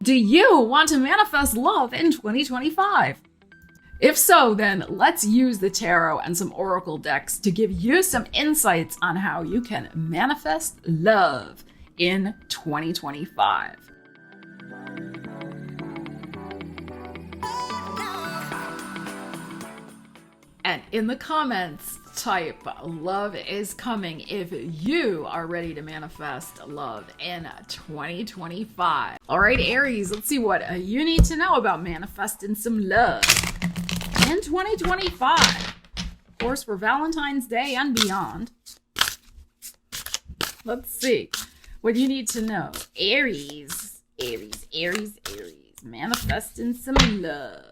Do you want to manifest love in 2025? If so, then let's use the tarot and some oracle decks to give you some insights on how you can manifest love in 2025. And in the comments, type love is coming if you are ready to manifest love in 2025. All right, Aries, let's see what you need to know about manifesting some love in 2025. Of course, for Valentine's Day and beyond. Let's see what you need to know. Aries, manifesting some love.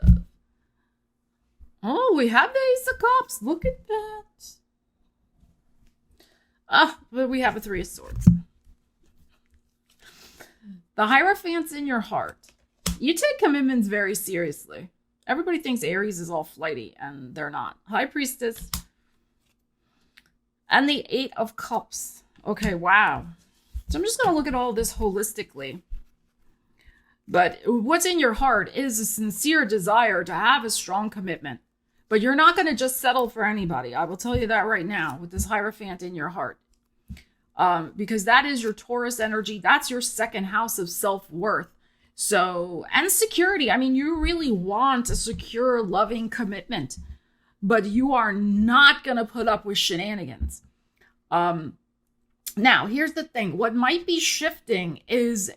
Oh, we have the Ace of Cups. Look at that. But we have a Three of Swords. The Hierophant's in your heart. You take commitments very seriously. Everybody thinks Aries is all flighty, and they're not. High Priestess. And the Eight of Cups. Okay, wow. So I'm just going to look at all this holistically. But what's in your heart is a sincere desire to have a strong commitment. But you're not going to just settle for anybody. I will tell you that right now with this Hierophant in your heart. Because that is your Taurus energy. That's your second house of self-worth. So, and security. I mean, you really want a secure, loving commitment. But you are not going to put up with shenanigans. Now, here's the thing. What might be shifting is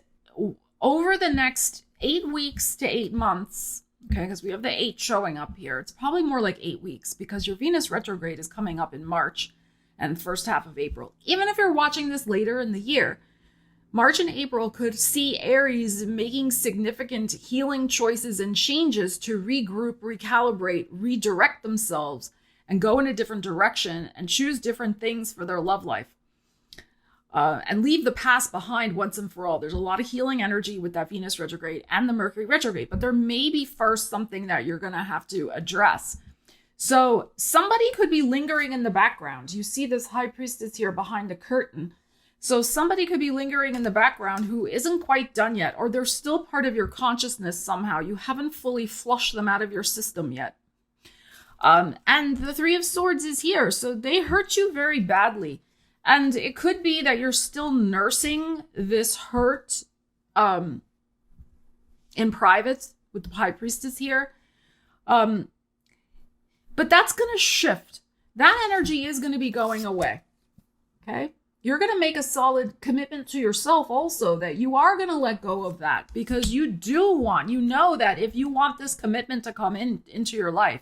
over the next 8 weeks to 8 months. Okay, because we have the 8 showing up here. It's probably more like 8 weeks because your Venus retrograde is coming up in March and first half of April. Even if you're watching this later in the year, March and April could see Aries making significant healing choices and changes to regroup, recalibrate, redirect themselves, and go in a different direction and choose different things for their love life. And leave the past behind once and for all. There's a lot of healing energy with that Venus retrograde and the Mercury retrograde, but there may be first something that you're going to have to address. So somebody could be lingering in the background. You see this High Priestess here behind the curtain. So somebody could be lingering in the background who isn't quite done yet, or they're still part of your consciousness somehow. You haven't fully flushed them out of your system yet. And the Three of Swords is here. So they hurt you very badly. And it could be that you're still nursing this hurt in private with the High Priestess here. But that's going to shift. That energy is going to be going away. Okay? You're going to make a solid commitment to yourself also that you are going to let go of that because you know that if you want this commitment to come into your life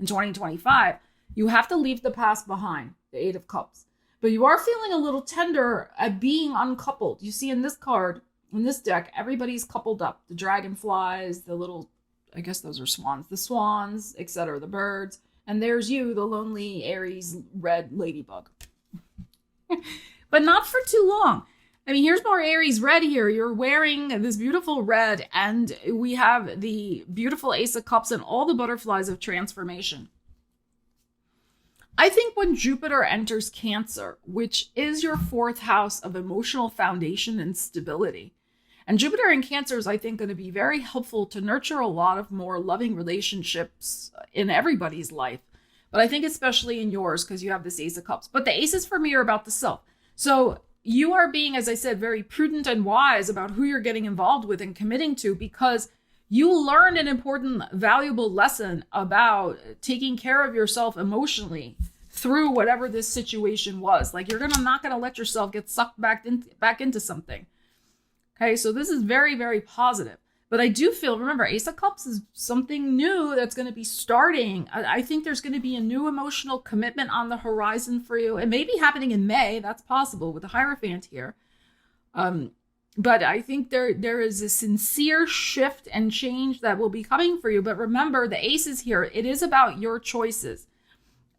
in 2025, you have to leave the past behind, the Eight of Cups. But you are feeling a little tender at being uncoupled. You see in this card, in this deck, everybody's coupled up. The dragonflies, the little, I guess those are swans. The swans, etc., the birds. And there's you, the lonely Aries red ladybug. But not for too long. I mean, here's more Aries red here. You're wearing this beautiful red, and we have the beautiful Ace of Cups and all the butterflies of transformation. I think when Jupiter enters Cancer, which is your fourth house of emotional foundation and stability, and Jupiter in Cancer is, I think, going to be very helpful to nurture a lot of more loving relationships in everybody's life. But I think especially in yours, because you have this Ace of Cups. But the aces for me are about the self. So you are being, as I said, very prudent and wise about who you're getting involved with and committing to, because you learned an important, valuable lesson about taking care of yourself emotionally through whatever this situation was. Like, you're not going to let yourself get sucked back into something. Okay, so this is very, very positive. But I do feel, remember, Ace of Cups is something new that's going to be starting. I think there's going to be a new emotional commitment on the horizon for you. It may be happening in May. That's possible with the Hierophant here. But I think there is a sincere shift and change that will be coming for you. But remember, the aces here, it is about your choices.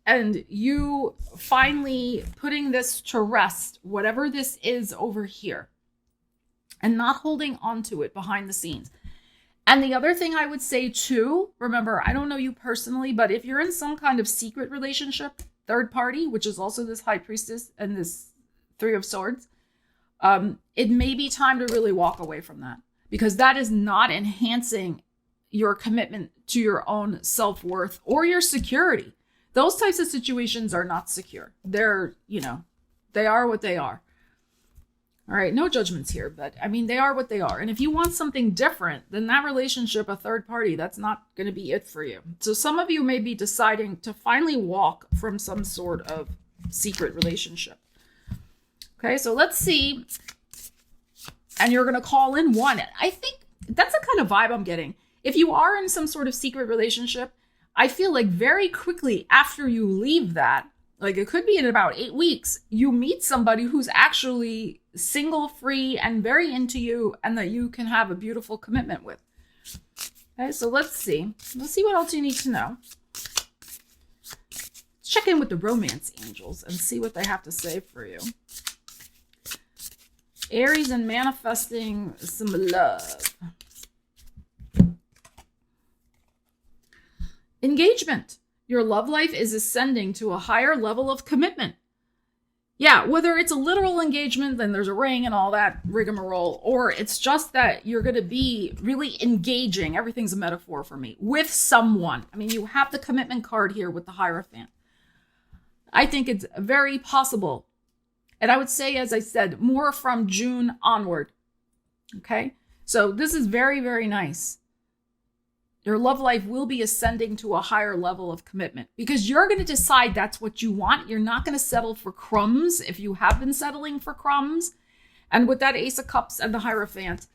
And you finally putting this to rest, whatever this is over here, and not holding on to it behind the scenes. And the other thing I would say too, remember, I don't know you personally, but if you're in some kind of secret relationship, third party, which is also this High Priestess and this Three of Swords, it may be time to really walk away from that. because that is not enhancing your commitment to your own self-worth or your security. Those types of situations are not secure. They're, they are what they are. All right, no judgments here, but I mean, they are what they are. And if you want something different, then that relationship, a third party, that's not going to be it for you. So some of you may be deciding to finally walk from some sort of secret relationship. Okay, so let's see. And you're going to call in one. I think that's the kind of vibe I'm getting. If you are in some sort of secret relationship, I feel like very quickly after you leave that, like it could be in about 8 weeks, you meet somebody who's actually single, free, and very into you, and that you can have a beautiful commitment with. Okay, so let's see. Let's see what else you need to know. Check in with the romance angels and see what they have to say for you. Aries and manifesting some love. Engagement. Your love life is ascending to a higher level of commitment. Yeah, whether it's a literal engagement, then there's a ring and all that rigmarole, or it's just that you're going to be really engaging, everything's a metaphor for me, with someone. I mean, you have the commitment card here with the Hierophant. I think it's very possible. And I would say, as I said, more from June onward. Okay? So this is very, very nice. Your love life will be ascending to a higher level of commitment because you're going to decide that's what you want. You're not going to settle for crumbs if you have been settling for crumbs. And with that Ace of Cups and the Hierophant,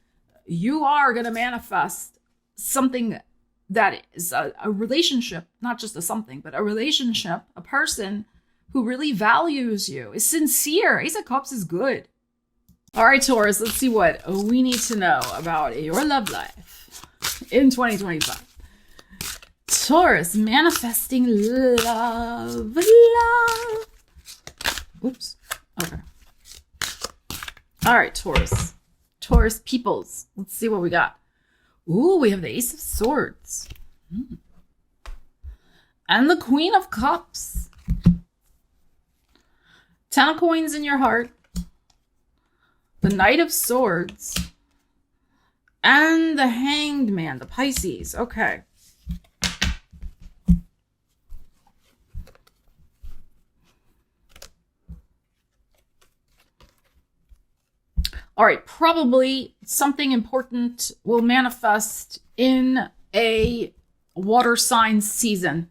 you are going to manifest something that is a relationship, not just a something, but a relationship, a person who really values you, is sincere. Ace of Cups is good. All right, Taurus, let's see what we need to know about your love life in 2025. Taurus, manifesting love. Oops. Okay. All right, Taurus. Taurus peoples. Let's see what we got. Ooh, we have the Ace of Swords. And the Queen of Cups. 10 of coins in your heart. The Knight of Swords. And the Hanged Man, the Pisces. Okay. All right, probably something important will manifest in a water sign season.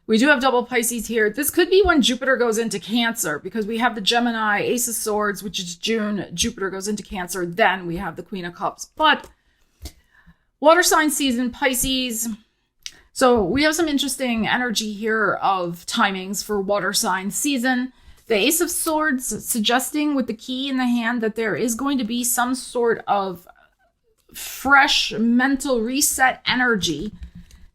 We do have double Pisces here. This could be when Jupiter goes into Cancer because we have the Gemini, Ace of Swords, which is June. Jupiter goes into Cancer. Then we have the Queen of Cups. But water sign season, Pisces. So we have some interesting energy here of timings for water sign season. The Ace of Swords suggesting with the key in the hand that there is going to be some sort of fresh mental reset energy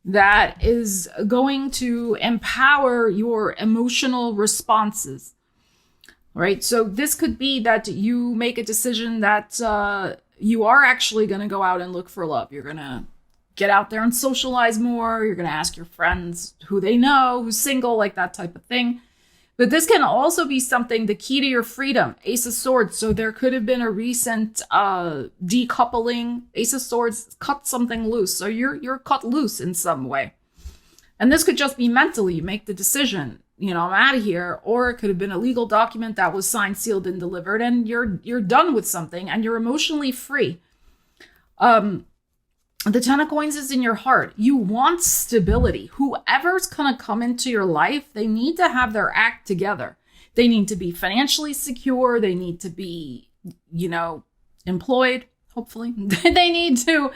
that is going to empower your emotional responses. All right, so this could be that you make a decision that you are actually going to go out and look for love. You're going to get out there and socialize more. You're going to ask your friends who they know, who's single, like that type of thing. But this can also be something, the key to your freedom, Ace of Swords. So there could have been a recent decoupling. Ace of Swords cut something loose. So you're cut loose in some way. And this could just be mentally. You make the decision, I'm out of here. Or it could have been a legal document that was signed, sealed, and delivered. And you're done with something and you're emotionally free. The 10 of coins is in your heart. You want stability. Whoever's going to come into your life, they need to have their act together. They need to be financially secure. They need to be, employed, hopefully. They need to,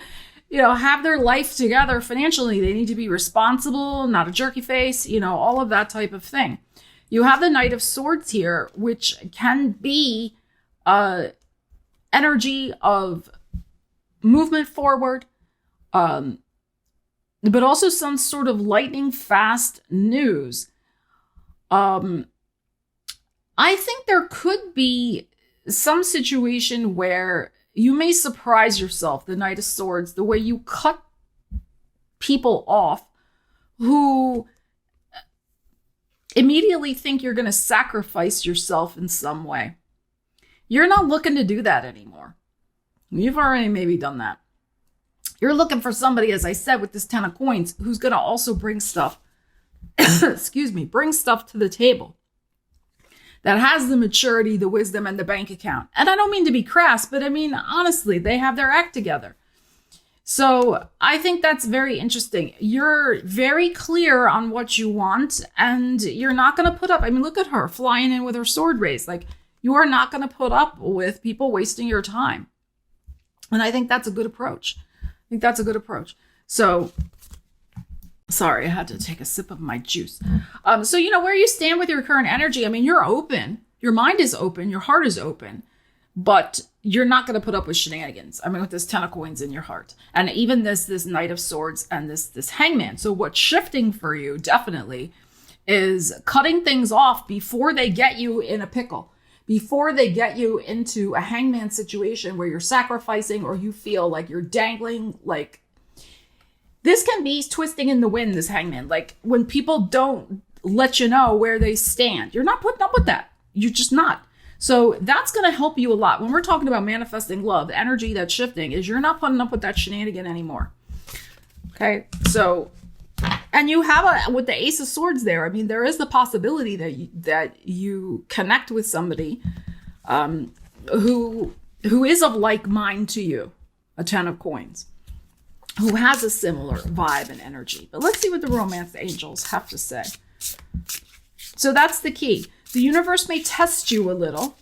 have their life together financially. They need to be responsible, not a jerky face, all of that type of thing. You have the Knight of Swords here, which can be energy of movement forward, but also some sort of lightning fast news. I think there could be some situation where you may surprise yourself, the Knight of Swords, the way you cut people off who immediately think you're going to sacrifice yourself in some way. You're not looking to do that anymore. You've already maybe done that. You're looking for somebody, as I said, with this 10 of coins, who's going to also bring stuff, excuse me, bring stuff to the table that has the maturity, the wisdom, and the bank account. And I don't mean to be crass, but I mean, honestly, they have their act together. So I think that's very interesting. You're very clear on what you want, and you're not going to put up, I mean, look at her flying in with her sword raised. Like, you are not going to put up with people wasting your time. And I think that's a good approach. So, sorry, I had to take a sip of my juice. So, you know, where you stand with your current energy, I mean, you're open. Your mind is open. Your heart is open. But you're not going to put up with shenanigans. I mean, with this 10 of coins in your heart. And even this Knight of Swords and this Hangman. So what's shifting for you, definitely, is cutting things off before they get you in a pickle. Before they get you into a hangman situation where you're sacrificing or you feel like you're dangling, like this can be twisting in the wind, this hangman. Like when people don't let you know where they stand, you're not putting up with that. You're just not. So that's going to help you a lot. When we're talking about manifesting love, the energy that's shifting is you're not putting up with that shenanigan anymore. Okay. So, and you have with the Ace of Swords there, I mean, there is the possibility that you connect with somebody who is of like mind to you, a 10 of coins, who has a similar vibe and energy. But let's see what the romance angels have to say. So that's the key. The universe may test you a little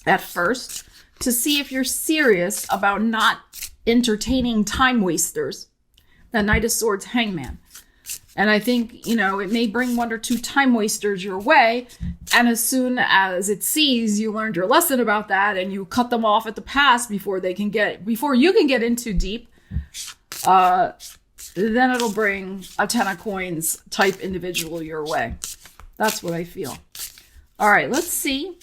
at first to see if you're serious about not entertaining time wasters. The Knight of Swords, Hangman. And I think, you know, it may bring 1 or 2 time wasters your way. And as soon as it sees you learned your lesson about that and you cut them off at the pass before you can get in too deep, then it'll bring a 10 of coins type individual your way. That's what I feel. All right, let's see.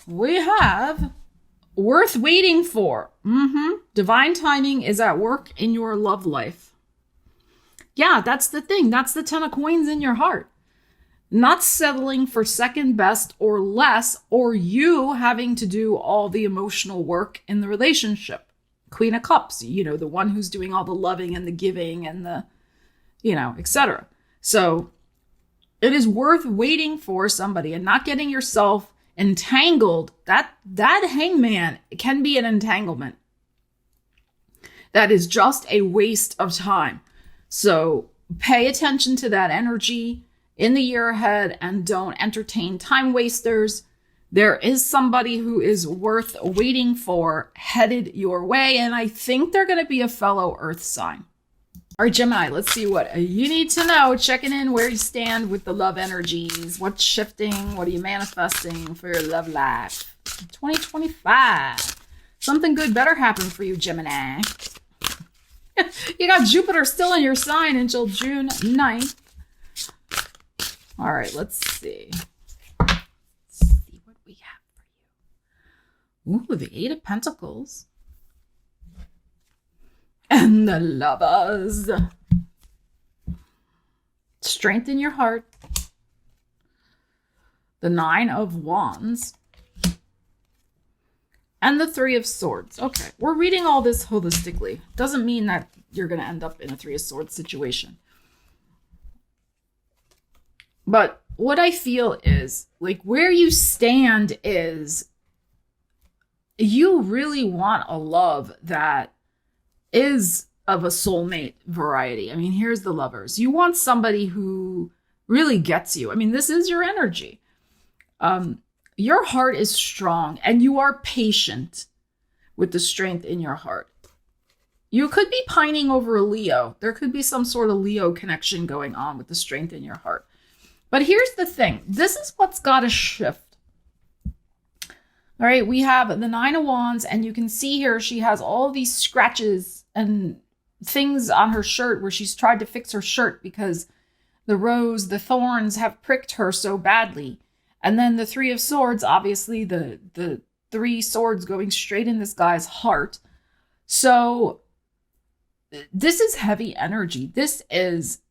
We have worth waiting for. Divine timing is at work in your love life. Yeah, that's the thing. That's the 10 of coins in your heart. Not settling for second best or less, or you having to do all the emotional work in the relationship. Queen of Cups, you know, the one who's doing all the loving and the giving and the, you know, etc. So it is worth waiting for somebody and not getting yourself entangled. That hangman can be an entanglement. That is just a waste of time. So pay attention to that energy in the year ahead and don't entertain time wasters. There is somebody who is worth waiting for headed your way. And I think they're going to be a fellow Earth sign. All right, Gemini, let's see what you need to know. Checking in where you stand with the love energies. What's shifting? What are you manifesting for your love life? 2025. Something good better happen for you, Gemini. You got Jupiter still in your sign until June 9th. All right, let's see. Let's see what we have for you. Ooh, the 8 of Pentacles. And the Lovers. Strengthen your heart. The 9 of Wands. And the 3 of Swords. Okay, we're reading all this holistically. Doesn't mean that you're going to end up in a 3 of Swords situation. But what I feel is, like, where you stand is you really want a love that is of a soulmate variety. I mean, here's the Lovers. You want somebody who really gets you. I mean, this is your energy. Your heart is strong and you are patient with the strength in your heart. You could be pining over a Leo. There could be some sort of Leo connection going on with the strength in your heart. But here's the thing. This is what's got to shift. All right, we have the 9 of Wands, and you can see here she has all these scratches and things on her shirt where she's tried to fix her shirt because the thorns have pricked her so badly. And then the 3 of Swords, obviously the 3 swords going straight in this guy's heart. So this is heavy energy. This is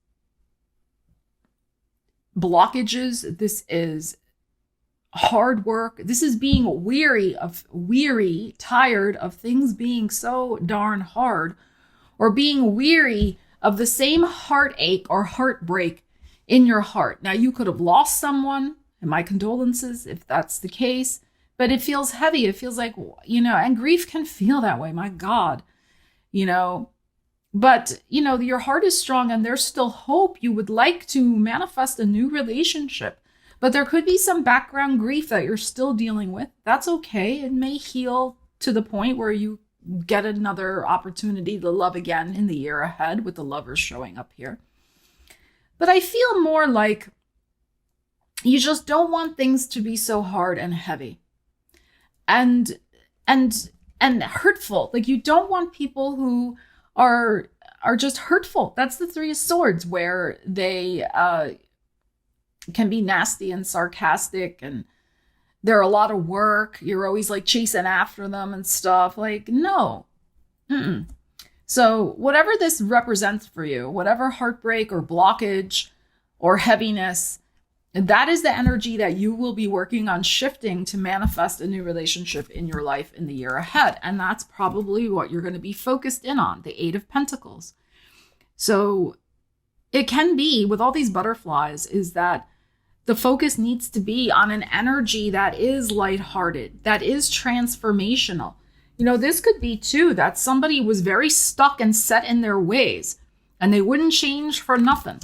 blockages. This is hard work. This is being tired of things being so darn hard, or being weary of the same heartache or heartbreak in your heart. Now, you could have lost someone, and my condolences if that's the case, but it feels heavy. It feels like, and grief can feel that way. My God, but your heart is strong and there's still hope. You would like to manifest a new relationship, but there could be some background grief that you're still dealing with. That's okay. It may heal to the point where you get another opportunity to love again in the year ahead, with the Lovers showing up here. But I feel more like you just don't want things to be so hard and heavy and hurtful. Like, you don't want people who are just hurtful. That's the Three of Swords, where they can be nasty and sarcastic, and they're a lot of work. You're always like chasing after them and stuff. Like, no. Mm-mm. So whatever this represents for you, whatever heartbreak or blockage or heaviness, that is the energy that you will be working on shifting to manifest a new relationship in your life in the year ahead. And that's probably what you're going to be focused in on, the Eight of Pentacles. So it can be, with all these butterflies, is that the focus needs to be on an energy that is lighthearted, that is transformational. This could be too that somebody was very stuck and set in their ways and they wouldn't change for nothing,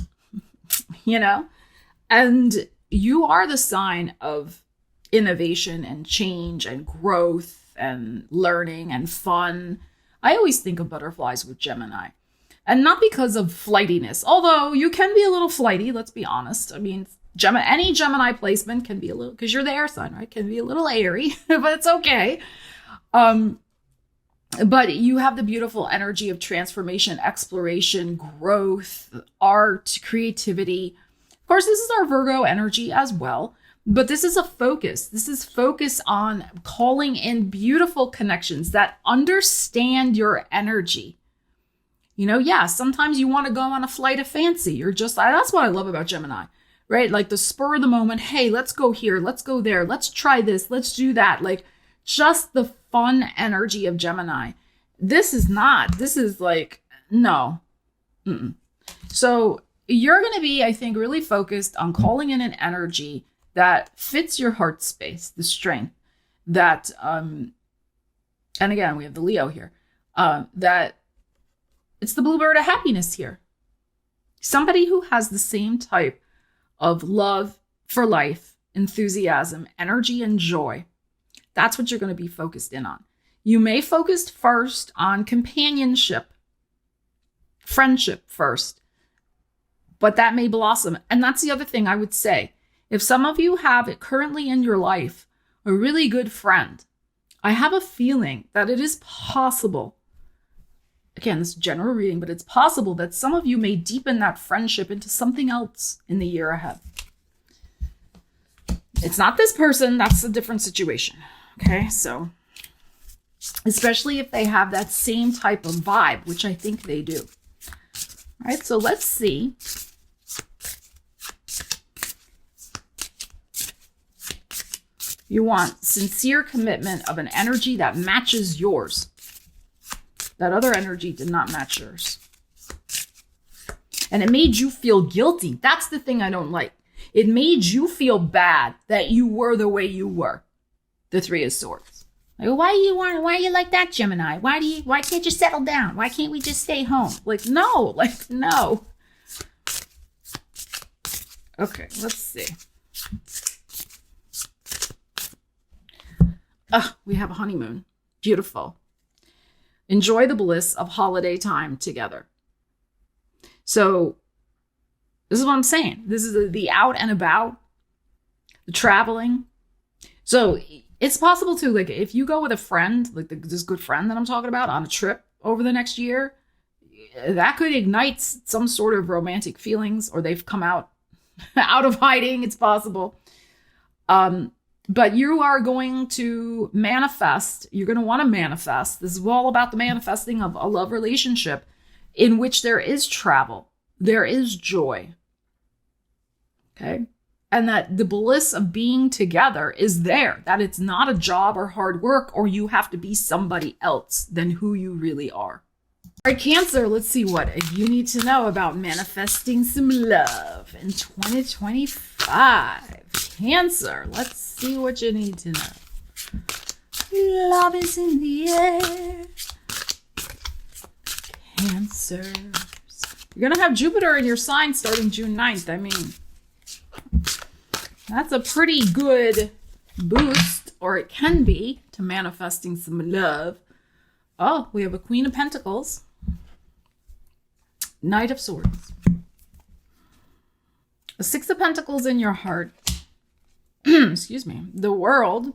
and you are the sign of innovation and change and growth and learning and fun. I always think of butterflies with Gemini, and not because of flightiness, although you can be a little flighty. Let's be honest. I mean, any Gemini placement can be a little, because you're the air sign, right? Can be a little airy, but it's okay. But you have the beautiful energy of transformation, exploration, growth, art, creativity. Of course, this is our Virgo energy as well, but this is a focus. This is focus on calling in beautiful connections that understand your energy. Sometimes you want to go on a flight of fancy. That's what I love about Gemini, right? Like the spur of the moment. Hey, let's go here. Let's go there. Let's try this. Let's do that. Like, just the fun energy of Gemini. This is like, no. Mm-mm. So you're going to be, I think, really focused on calling in an energy that fits your heart space, the strength that, and again, we have the Leo here, that it's the bluebird of happiness here. Somebody who has the same type of love for life, enthusiasm, energy, and joy. That's what you're going to be focused in on. You may focus first on companionship, friendship first, but that may blossom. And that's the other thing I would say. If some of you have it currently in your life, a really good friend, I have a feeling that it is possible, again, this is general reading, but it's possible that some of you may deepen that friendship into something else in the year ahead. It's not this person, that's a different situation. Okay, so especially if they have that same type of vibe, which I think they do. All right, so let's see. You want sincere commitment of an energy that matches yours. That other energy did not match yours. And it made you feel guilty. That's the thing I don't like. It made you feel bad that you were the way you were. The Three of Swords. Like, why are you like that, Gemini? Why can't you settle down? Why can't we just stay home? No. Okay, let's see. We have a honeymoon. Beautiful. Enjoy the bliss of holiday time together. So this is what I'm saying. This is the out and about, the traveling. So it's possible to, like, if you go with a friend, like this good friend that I'm talking about, on a trip over the next year, that could ignite some sort of romantic feelings, or they've come out of hiding. It's possible. But you are going to manifest. You're going to want to manifest. This is all about the manifesting of a love relationship in which there is travel. There is joy. Okay. and that the bliss of being together is there, that it's not a job or hard work, or you have to be somebody else than who you really are. All right, Cancer, let's see what you need to know about manifesting some love in 2025. Cancer, let's see what you need to know. Love is in the air. Cancers. You're going to have Jupiter in your sign starting June 9th. I mean, that's a pretty good boost, or it can be, to manifesting some love. Oh, we have a Queen of Pentacles. Knight of Swords. A Six of Pentacles in your heart. Excuse me. The World.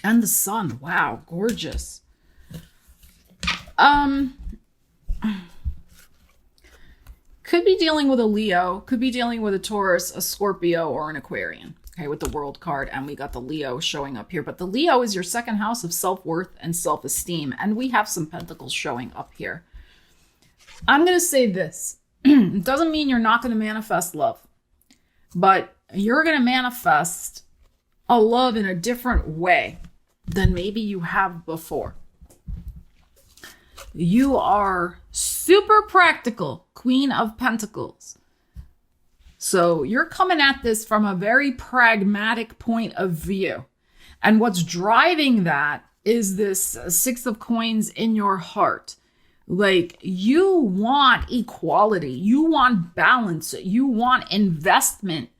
And the Sun. Wow, gorgeous. Could be dealing with a Leo, could be dealing with a Taurus, a Scorpio, or an Aquarian. Okay, with the World card, and we got the Leo showing up here. But the Leo is your second house of self-worth and self-esteem, and we have some Pentacles showing up here. I'm going to say this. It doesn't mean you're not going to manifest love, but you're going to manifest a love in a different way than maybe you have before. You are super practical, Queen of Pentacles. So you're coming at this from a very pragmatic point of view. And what's driving that is this Six of Coins in your heart. Like, you want equality, you want balance, you want investment,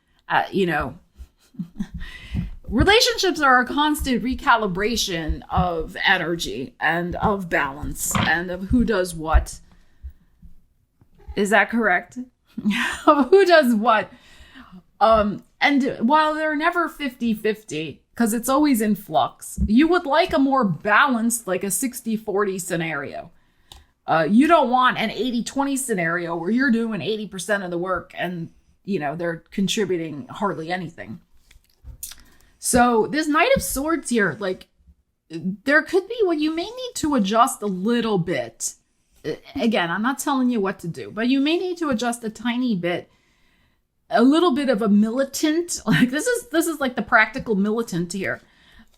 relationships are a constant recalibration of energy and of balance and of who does what. Is that correct? Of who does what. And while they're never 50-50, because it's always in flux, you would like a more balanced, like a 60-40 scenario. You don't want an 80-20 scenario where you're doing 80% of the work and, they're contributing hardly anything. So this Knight of Swords here, like, there could be what you may need to adjust a little bit. Again, I'm not telling you what to do, but you may need to adjust a tiny bit, a little bit of a militant. Like, this is like the practical militant here,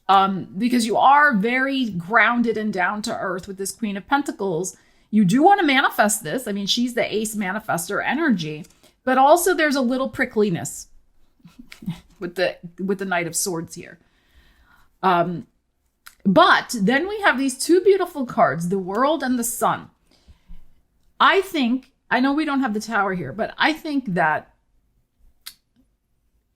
because you are very grounded and down to earth with this Queen of Pentacles. You do want to manifest this. I mean, she's the ace manifestor energy, but also there's a little prickliness with the Knight of Swords here. But then we have these two beautiful cards, the World and the Sun. I know we don't have the Tower here, but I think that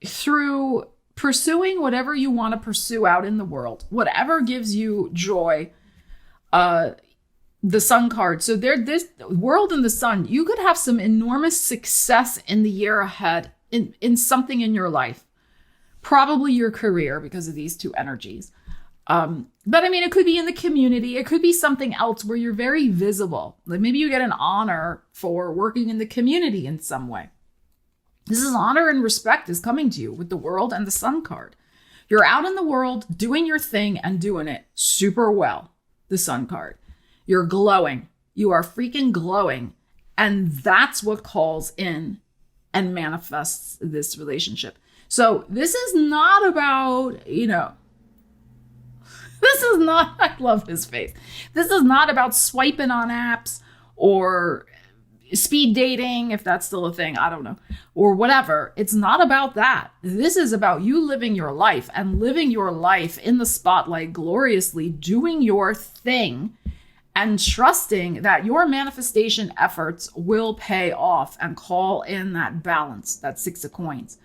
through pursuing whatever you want to pursue out in the world, whatever gives you joy, the Sun card. So this World and the Sun, you could have some enormous success in the year ahead in something in your life. Probably your career, because of these two energies. But I mean, it could be in the community. It could be something else where you're very visible. Like, maybe you get an honor for working in the community in some way. This is honor and respect is coming to you with the World and the Sun card. You're out in the world doing your thing and doing it super well. The Sun card. You're glowing. You are freaking glowing. And that's what calls in and manifests this relationship. So this is not about, this is not, I love his face. This is not about swiping on apps or speed dating, if that's still a thing, I don't know, or whatever. It's not about that. This is about you living your life and living your life in the spotlight gloriously, doing your thing and trusting that your manifestation efforts will pay off and call in that balance, that Six of Coins.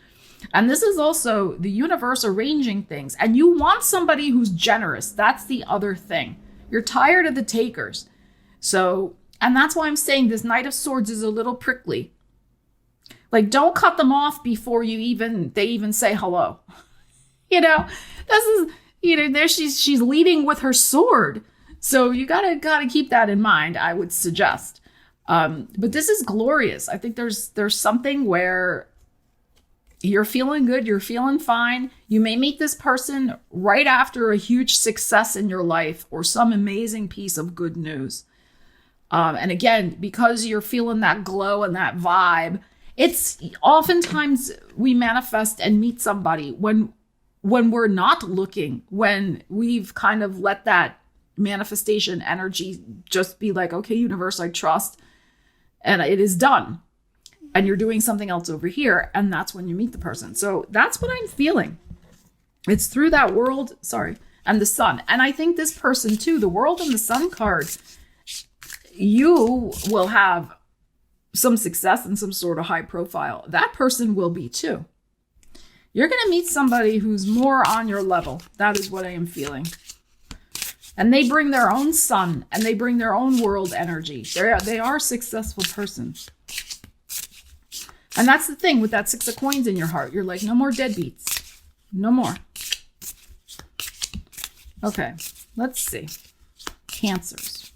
And this is also the universe arranging things. And you want somebody who's generous. That's the other thing. You're tired of the takers. So, and that's why I'm saying this Knight of Swords is a little prickly. Like, don't cut them off before they even say hello. This is, there she's leading with her sword. So you gotta keep that in mind, I would suggest. But this is glorious. I think there's something where you're feeling good, you're feeling fine. You may meet this person right after a huge success in your life or some amazing piece of good news. And again, because you're feeling that glow and that vibe, It's oftentimes we manifest and meet somebody when we're not looking, when we've kind of let that manifestation energy just be like, okay, universe, I trust, and it is done. And you're doing something else over here. And that's when you meet the person. So that's what I'm feeling. It's through that world, and the sun. And I think this person too, the world and the sun card, you will have some success and some sort of high profile. That person will be too. You're going to meet somebody who's more on your level. That is what I am feeling. And they bring their own sun and they bring their own world energy. They are a successful person. And that's the thing with that 6 of coins in your heart. You're like, no more deadbeats. No more. Okay, let's see. Cancers.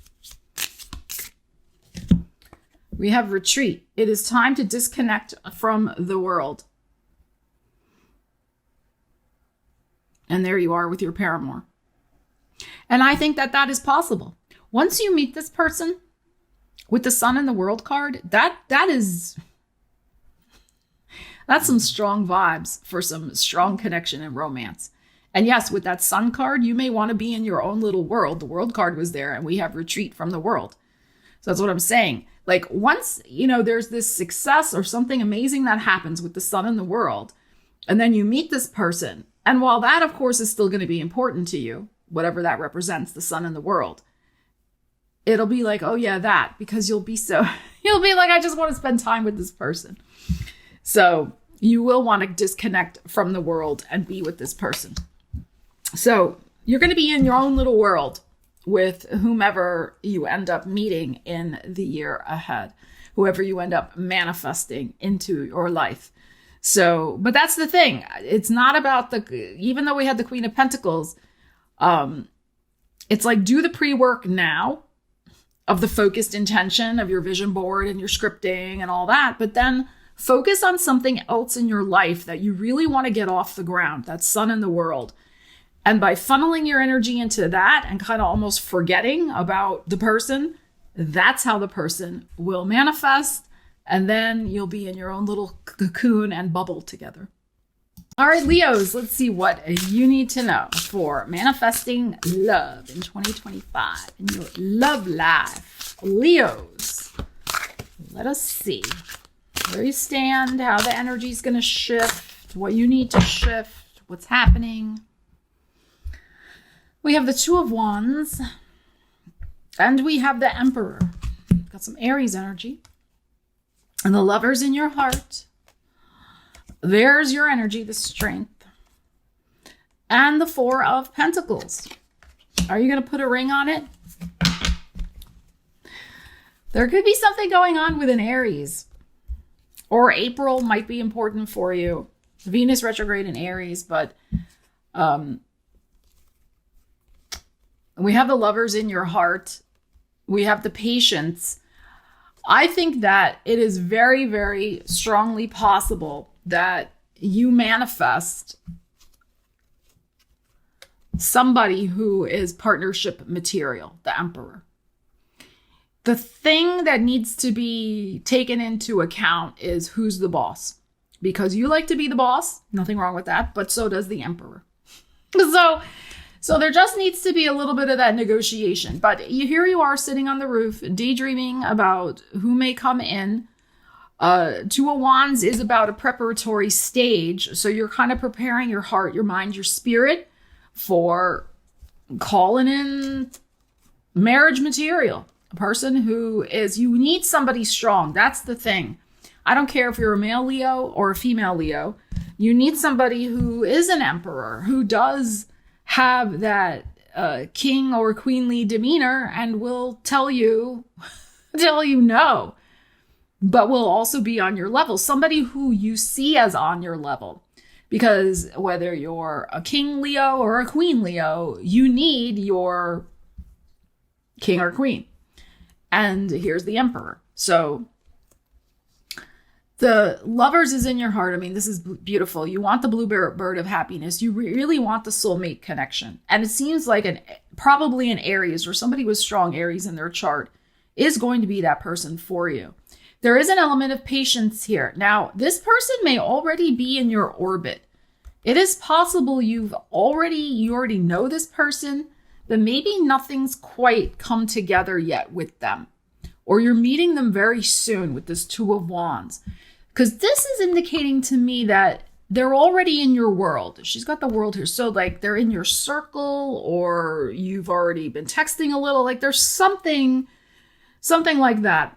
We have retreat. It is time to disconnect from the world. And there you are with your paramour. And I think that is possible. Once you meet this person with the sun and the world card, that's some strong vibes for some strong connection and romance. And yes, with that sun card, you may want to be in your own little world. The world card was there and we have retreat from the world. So that's what I'm saying. Like once, there's this success or something amazing that happens with the sun and the world, and then you meet this person. And while that, of course, is still going to be important to you, whatever that represents, the sun and the world, it'll be like, oh yeah, that, because you'll be like, I just want to spend time with this person. So you will want to disconnect from the world and be with this person. So you're going to be in your own little world with whomever you end up meeting in the year ahead, whoever you end up manifesting into your life. So, but that's the thing. It's not about even though we had the Queen of Pentacles, it's like, do the pre-work now of the focused intention of your vision board and your scripting and all that, but then focus on something else in your life that you really want to get off the ground, that sun in the world. And by funneling your energy into that and kind of almost forgetting about the person, that's how the person will manifest. And then you'll be in your own little cocoon and bubble together. All right, Leos, let's see what you need to know for manifesting love in 2025 in your love life. Leos, let us see where you stand, how the energy is going to shift, what you need to shift, what's happening. We have the 2 of Wands and we have the Emperor. Got some Aries energy. And the Lovers in your heart. There's your energy, the strength. And the 4 of Pentacles. Are you going to put a ring on it? There could be something going on with an Aries. Or April might be important for you. Venus retrograde in Aries, but we have the Lovers in your heart. We have the Patience. I think that it is very, very strongly possible that you manifest somebody who is partnership material, the Emperor. The thing that needs to be taken into account is who's the boss. Because you like to be the boss, nothing wrong with that, but so does the Emperor. So there just needs to be a little bit of that negotiation. But here you are sitting on the roof, daydreaming about who may come in. 2 of Wands is about a preparatory stage. So you're kind of preparing your heart, your mind, your spirit for calling in marriage material. A person who is, you need somebody strong. That's the thing. I don't care if you're a male Leo or a female Leo. You need somebody who is an emperor, who does have that king or queenly demeanor and will tell you no, but will also be on your level. Somebody who you see as on your level. Because whether you're a king Leo or a queen Leo, you need your king or queen. And here's the emperor. So the Lovers is in your heart. I mean, this is beautiful. You want the bluebird of happiness. You really want the soulmate connection. And it seems like probably an Aries or somebody with strong Aries in their chart is going to be that person for you. There is an element of patience here. Now, this person may already be in your orbit. It is possible you already know this person, but maybe nothing's quite come together yet with them. Or you're meeting them very soon with this Two of Wands. Because this is indicating to me that they're already in your world. She's got the world here. So like they're in your circle, or you've already been texting a little. Like there's something like that.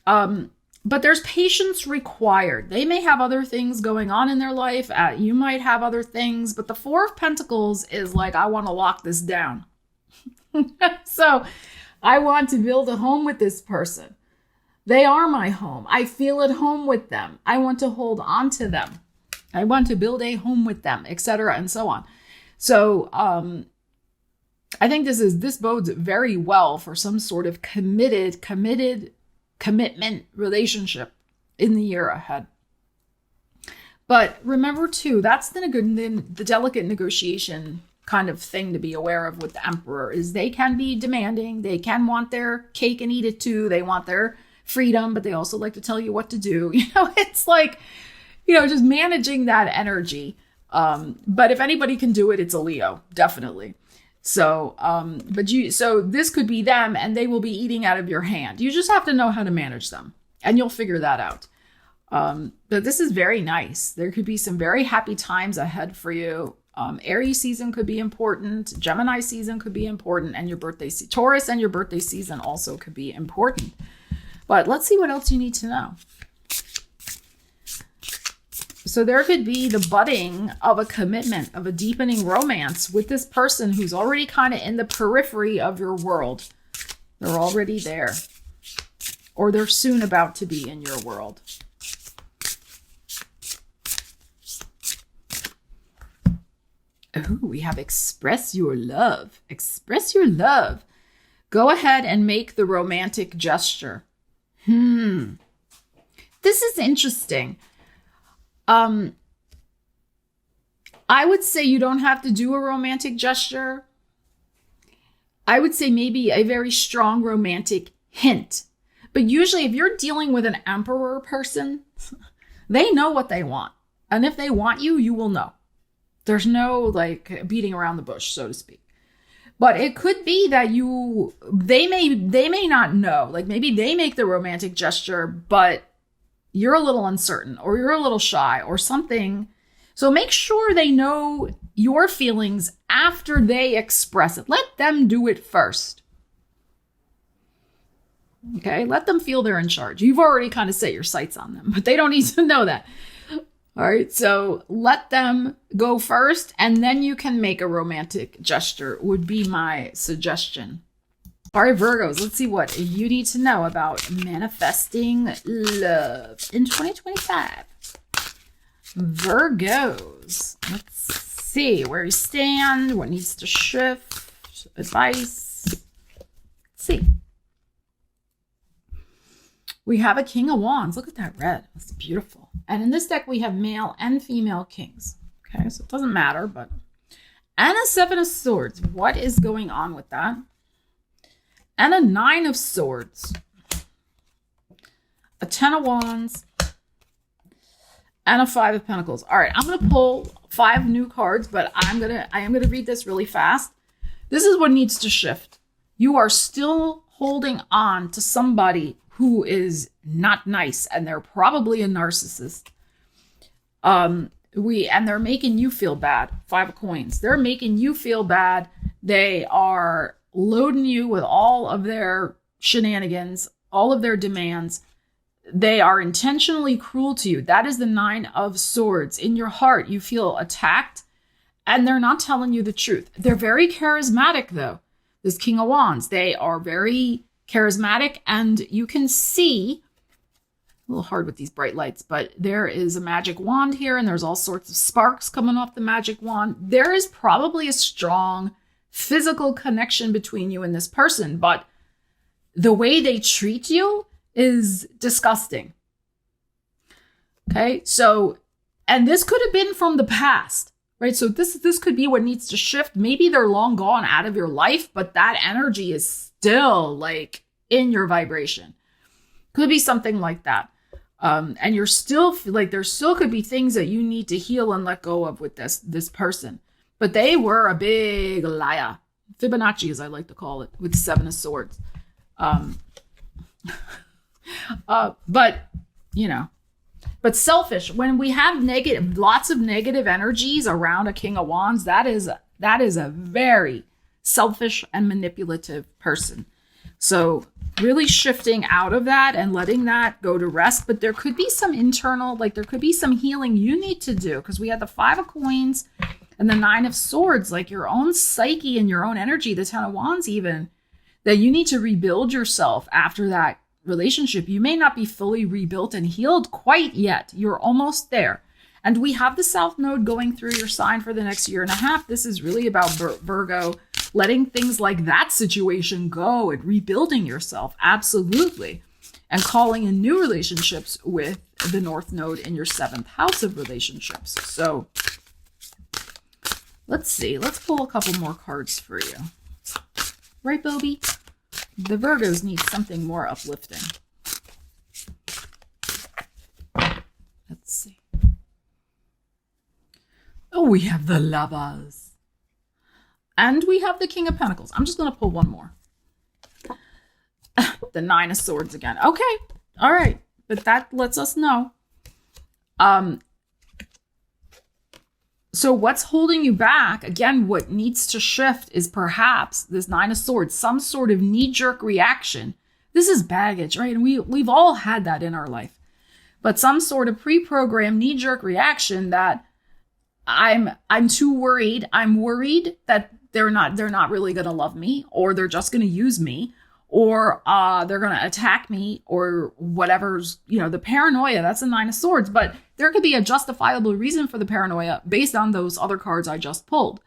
But there's patience required. They may have other things going on in their life. You might have other things, but the Four of Pentacles is like, I want to lock this down. So I want to build a home with this person. They are my home. I feel at home with them. I want to hold on to them. I want to build a home with them, etc., and so on. So I think this bodes very well for some sort of commitment relationship in the year ahead. But remember too, that's the delicate negotiation kind of thing to be aware of with the Emperor, is they can be demanding. They can want their cake and eat it too. They want their freedom, but they also like to tell you what to do. It's like, just managing that energy. But if anybody can do it, it's a Leo, definitely. So, so this could be them, and they will be eating out of your hand. You just have to know how to manage them, and you'll figure that out. But this is very nice. There could be some very happy times ahead for you. Aries season could be important. Gemini season could be important, and your birthday, Taurus and your birthday season also could be important. But let's see what else you need to know. So there could be the budding of a commitment, of a deepening romance with this person who's already kind of in the periphery of your world. They're already there. Or they're soon about to be in your world. Oh, we have express your love. Express your love. Go ahead and make the romantic gesture. This is interesting. I would say you don't have to do a romantic gesture. I would say maybe a very strong romantic hint. But usually if you're dealing with an Emperor person, they know what they want. And if they want you, you will know. There's no like beating around the bush, so to speak. But it could be that they may not know. Like maybe they make the romantic gesture, but you're a little uncertain, or you're a little shy, or something. So make sure they know your feelings after they express it. Let them do it first. Okay, let them feel they're in charge. You've already kind of set your sights on them, but they don't need to know that. All right, so let them go first, and then you can make a romantic gesture, would be my suggestion. All right, Virgos, let's see what you need to know about manifesting love in 2025. Virgos, let's see where you stand, what needs to shift, advice. Let's see. We have a King of Wands. Look at that red. That's beautiful. And in this deck, we have male and female kings. Okay, so it doesn't matter, but... And a Seven of Swords. What is going on with that? And a Nine of Swords. A Ten of Wands. And a Five of Pentacles. All right, I'm going to pull 5 new cards, but I am going to read this really fast. This is what needs to shift. You are still holding on to somebody who is not nice, and they're probably a narcissist. And they're making you feel bad. 5 of Coins. They're making you feel bad. They are loading you with all of their shenanigans, all of their demands. They are intentionally cruel to you. That is the 9 of Swords. In your heart, you feel attacked, and they're not telling you the truth. They're very charismatic, though. This King of Wands. They are very charismatic, and you can see, a little hard with these bright lights, but there is a magic wand here, and there's all sorts of sparks coming off the magic wand. There is probably a strong physical connection between you and this person, but the way they treat you is disgusting. Okay, so, and this could have been from the past, right? So this could be what needs to shift. Maybe they're long gone out of your life, but that energy is still like in your vibration. Could be something like that. And you're still like, there still could be things that you need to heal and let go of with this person. But they were a big liar. Fibonacci, as I like to call it, with 7 of Swords. But, you know, but selfish. When we have lots of negative energies around a King of Wands, that is a very selfish and manipulative person. So really shifting out of that and letting that go to rest. But there could be some internal, like there could be some healing you need to do, because we had the 5 of Coins and the 9 of Swords, like your own psyche and your own energy, the 10 of Wands even, that you need to rebuild yourself after that relationship. You may not be fully rebuilt and healed quite yet. You're almost there. And we have the South Node going through your sign for the next year and a half. This is really about Virgo, letting things like that situation go and rebuilding yourself. Absolutely. And calling in new relationships with the North Node in your 7th house of relationships. So let's see. Let's pull a couple more cards for you. Right, Bobby? The Virgos need something more uplifting. Let's see. Oh, we have the Lovers. And we have the King of Pentacles. I'm just going to pull one more. The 9 of Swords again. Okay. All right. But that lets us know. So what's holding you back? Again, what needs to shift is perhaps this 9 of Swords, some sort of knee-jerk reaction. This is baggage, right? And we've all had that in our life. But some sort of pre-programmed knee-jerk reaction that I'm too worried. I'm worried that they're not really going to love me, or they're just going to use me, or they're going to attack me, or whatever's, you know, the paranoia. That's the 9 of Swords. But there could be a justifiable reason for the paranoia based on those other cards I just pulled.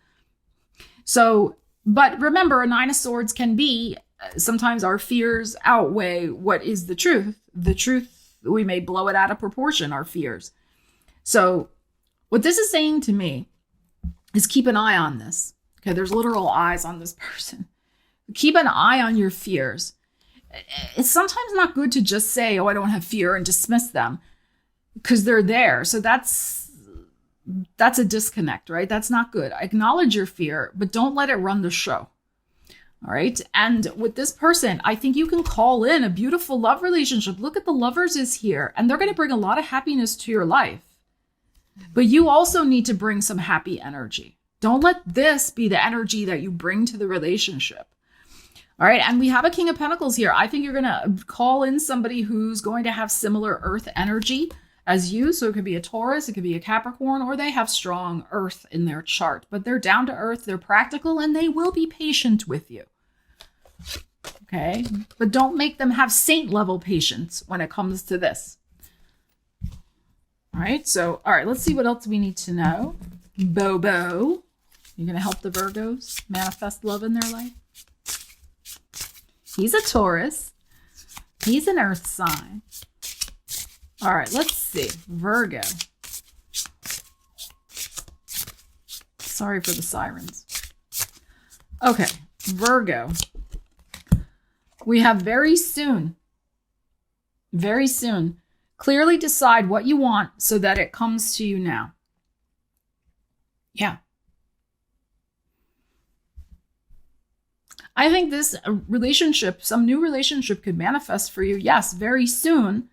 So, but remember, a 9 of Swords can be, sometimes our fears outweigh what is the truth. The truth, we may blow it out of proportion, our fears. So what this is saying to me is keep an eye on this. Okay, there's literal eyes on this person. Keep an eye on your fears. It's sometimes not good to just say, oh, I don't have fear, and dismiss them, because they're there. So that's a disconnect, right? That's not good. Acknowledge your fear, but don't let it run the show. All right. And with this person, I think you can call in a beautiful love relationship. Look at the Lovers is here, and they're going to bring a lot of happiness to your life. But you also need to bring some happy energy. Don't let this be the energy that you bring to the relationship. All right. And we have a King of Pentacles here. I think you're going to call in somebody who's going to have similar earth energy as you. So it could be a Taurus, it could be a Capricorn, or they have strong earth in their chart, but they're down to earth, they're practical, and they will be patient with you. Okay. But don't make them have saint level patience when it comes to this. All right. So, all right, let's see what else we need to know. Bobo. You're going to help the Virgos manifest love in their life. He's a Taurus. He's an earth sign. All right, let's see. Virgo. Sorry for the sirens. Okay, Virgo. We have very soon. Very soon. Clearly decide what you want so that it comes to you now. Yeah. I think this relationship, some new relationship could manifest for you. Yes, very soon.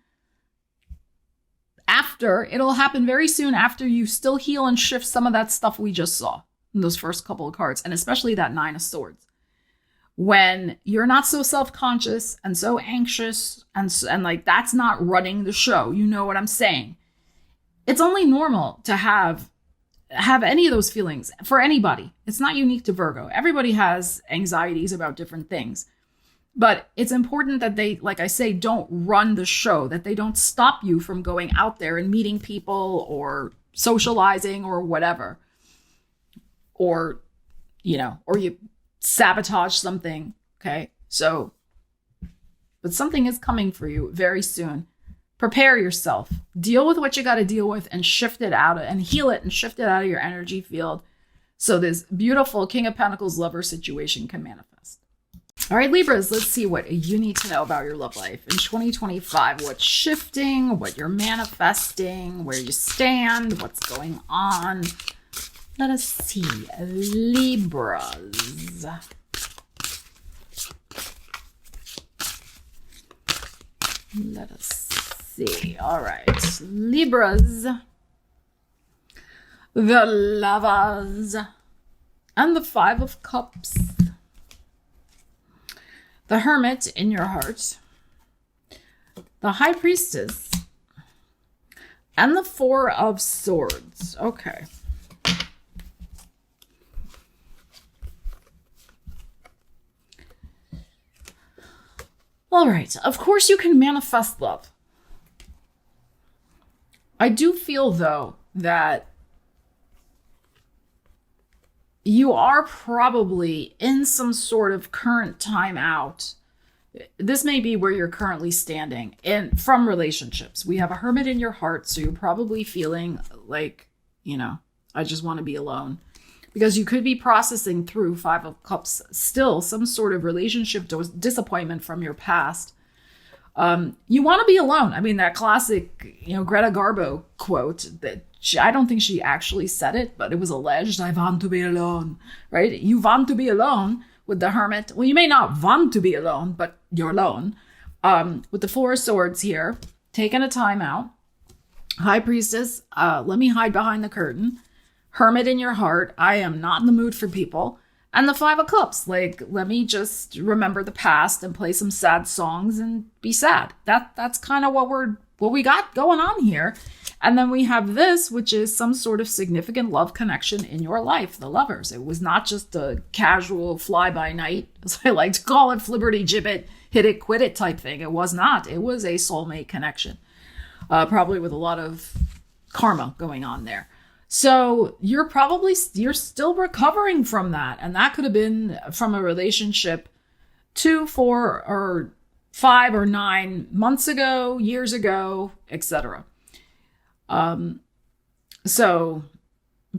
It'll happen very soon after you still heal and shift some of that stuff we just saw in those first couple of cards, and especially that 9 of Swords. When you're not so self-conscious and so anxious and like that's not running the show, you know what I'm saying? It's only normal to have any of those feelings for anybody. It's not unique to Virgo. Everybody has anxieties about different things. But it's important that they, like I say, don't run the show, that they don't stop you from going out there and meeting people or socializing or whatever. Or, or you sabotage something. Okay. So, but something is coming for you very soon. Prepare yourself. Deal with what you got to deal with and shift it out and heal it and shift it out of your energy field so this beautiful King of Pentacles lover situation can manifest. All right, Libras, let's see what you need to know about your love life in 2025. What's shifting, what you're manifesting, where you stand, what's going on. Let us see. Libras. Let us see. All right. Libras. The Lovers. And the Five of Cups. The Hermit in your heart, the High Priestess, and the Four of Swords. Okay. All right. Of course, you can manifest love. I do feel, though, that you are probably in some sort of current time out. This may be where you're currently standing from relationships. We have a Hermit in your heart, so you're probably feeling like, I just want to be alone. Because you could be processing through Five of Cups still some sort of relationship disappointment from your past. You want to be alone. I mean, that classic, Greta Garbo quote that I don't think she actually said it, but it was alleged. I want to be alone, right? You want to be alone with the Hermit. Well, you may not want to be alone, but you're alone. With the Four of Swords here, taking a time out. High Priestess, let me hide behind the curtain. Hermit in your heart, I am not in the mood for people. And the Five of Cups, let me just remember the past and play some sad songs and be sad. That's kind of what we got going on here. And then we have this, which is some sort of significant love connection in your life, the Lovers. It was not just a casual fly-by-night, as I like to call it, flibberty-gibbet, hit-it-quit-it type thing. It was not. It was a soulmate connection, probably with a lot of karma going on there. So you're still recovering from that. And that could have been from a relationship 2, 4, or 5 or 9 months ago, years ago, etc. So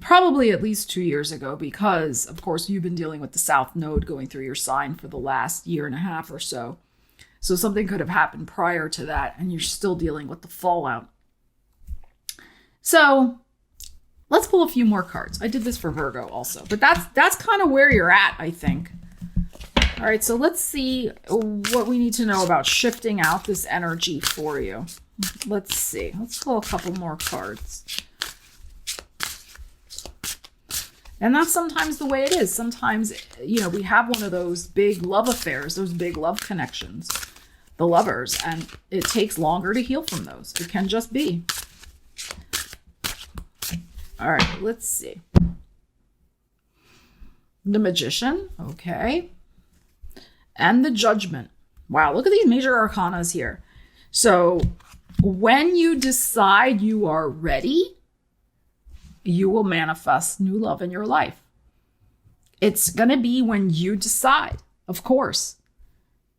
probably at least 2 years ago, because of course you've been dealing with the South Node going through your sign for the last year and a half or so. So something could have happened prior to that, and you're still dealing with the fallout. So let's pull a few more cards. I did this for Virgo also, but that's kind of where you're at, I think. All right, so let's see what we need to know about shifting out this energy for you. Let's see. Let's pull a couple more cards. And that's sometimes the way it is. Sometimes, we have one of those big love affairs, those big love connections, the Lovers, and it takes longer to heal from those. It can just be. All right, let's see. The Magician, okay. And the Judgment. Wow, look at these major arcanas here. So when you decide you are ready, you will manifest new love in your life. It's going to be when you decide, of course.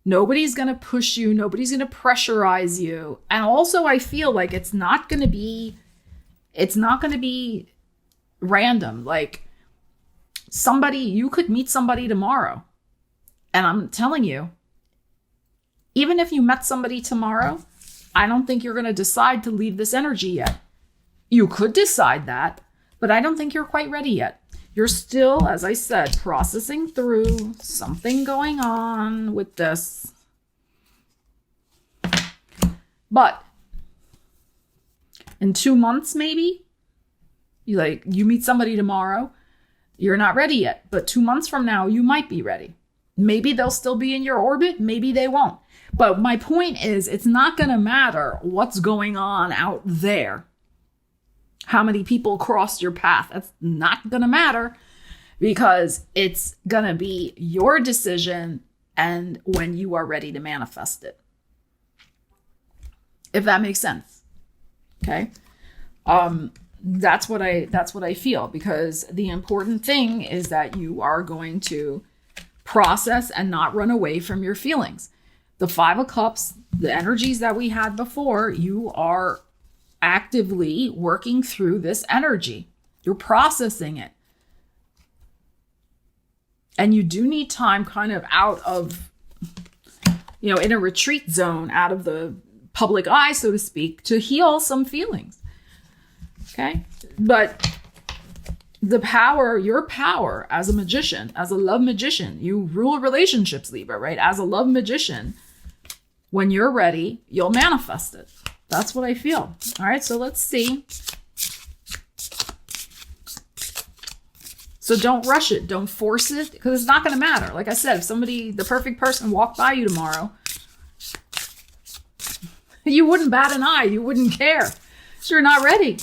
Nobody's going to push you. Nobody's going to pressurize you. And also, I feel like it's not going to be random. Like you could meet somebody tomorrow. And I'm telling you, even if you met somebody tomorrow, I don't think you're going to decide to leave this energy yet. You could decide that, but I don't think you're quite ready yet. You're still, as I said, processing through something going on with this. But in 2 months, maybe, you meet somebody tomorrow, you're not ready yet. But 2 months from now, you might be ready. Maybe they'll still be in your orbit. Maybe they won't. But my point is, it's not going to matter what's going on out there. How many people crossed your path? That's not going to matter, because it's going to be your decision and when you are ready to manifest it. If that makes sense. Okay. That's what I feel, because the important thing is that you are going to process and not run away from your feelings. The Five of Cups, the energies that we had before, you are actively working through this energy. You're processing it. And you do need time kind of out of you know, in a retreat zone out of the public eye, so to speak, to heal some feelings. Okay. But the power, your power as a magician, as a love magician, you rule relationships, Libra, right? As a love magician, when you're ready, you'll manifest it. That's what I feel. All right. So let's see. So don't rush it. Don't force it, because it's not going to matter. Like I said, if somebody, the perfect person, walked by you tomorrow, you wouldn't bat an eye. You wouldn't care. So you're not ready.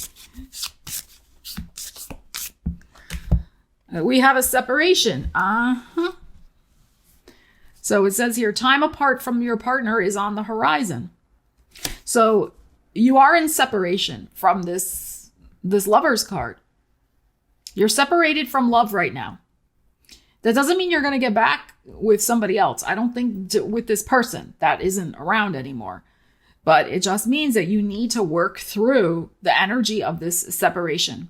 We have a separation. So it says here, time apart from your partner is on the horizon. So you are in separation from this Lover's card. You're separated from love right now. That doesn't mean you're going to get back with somebody else. I don't think with this person that isn't around anymore. But it just means that you need to work through the energy of this separation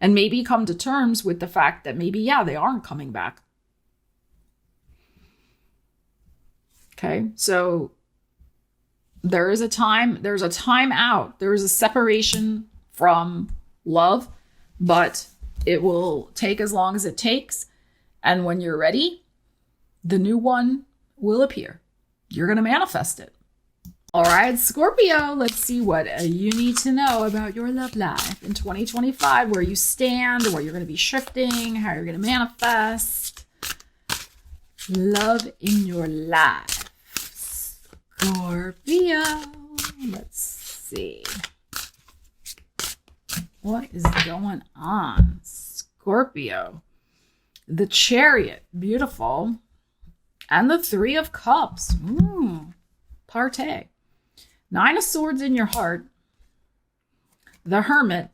and maybe come to terms with the fact that maybe, yeah, they aren't coming back. Okay, so there's a time out. There is a separation from love, but it will take as long as it takes. And when you're ready, the new one will appear. You're going to manifest it. All right, Scorpio, let's see what you need to know about your love life in 2025, where you stand, where you're going to be shifting, how you're going to manifest love in your life. Scorpio, let's see. What is going on? Scorpio, the Chariot, beautiful. And the Three of Cups, partay. Nine of Swords in your heart, the Hermit,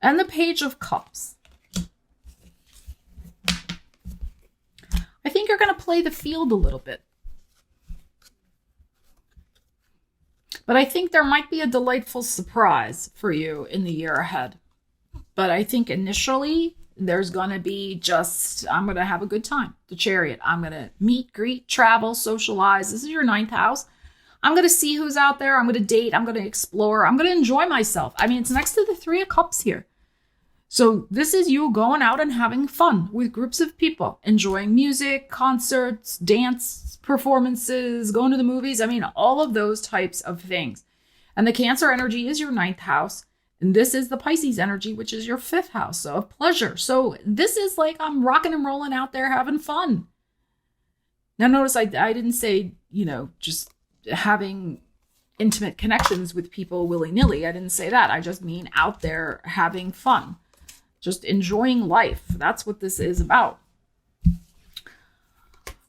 and the Page of Cups. I think you're going to play the field a little bit. But I think there might be a delightful surprise for you in the year ahead. But I think initially there's going to be I'm going to have a good time. The Chariot. I'm going to meet, greet, travel, socialize. This is your 9th house. I'm going to see who's out there. I'm going to date. I'm going to explore. I'm going to enjoy myself. I mean, it's next to the Three of Cups here. So this is you going out and having fun with groups of people, enjoying music, concerts, dance performances, going to the movies. I mean, all of those types of things. And the Cancer energy is your 9th house. And this is the Pisces energy, which is your 5th house, so of pleasure. So this is like I'm rocking and rolling out there having fun. Now notice I didn't say, just having intimate connections with people willy-nilly. I didn't say that. I just mean out there having fun. Just enjoying life. That's what this is about.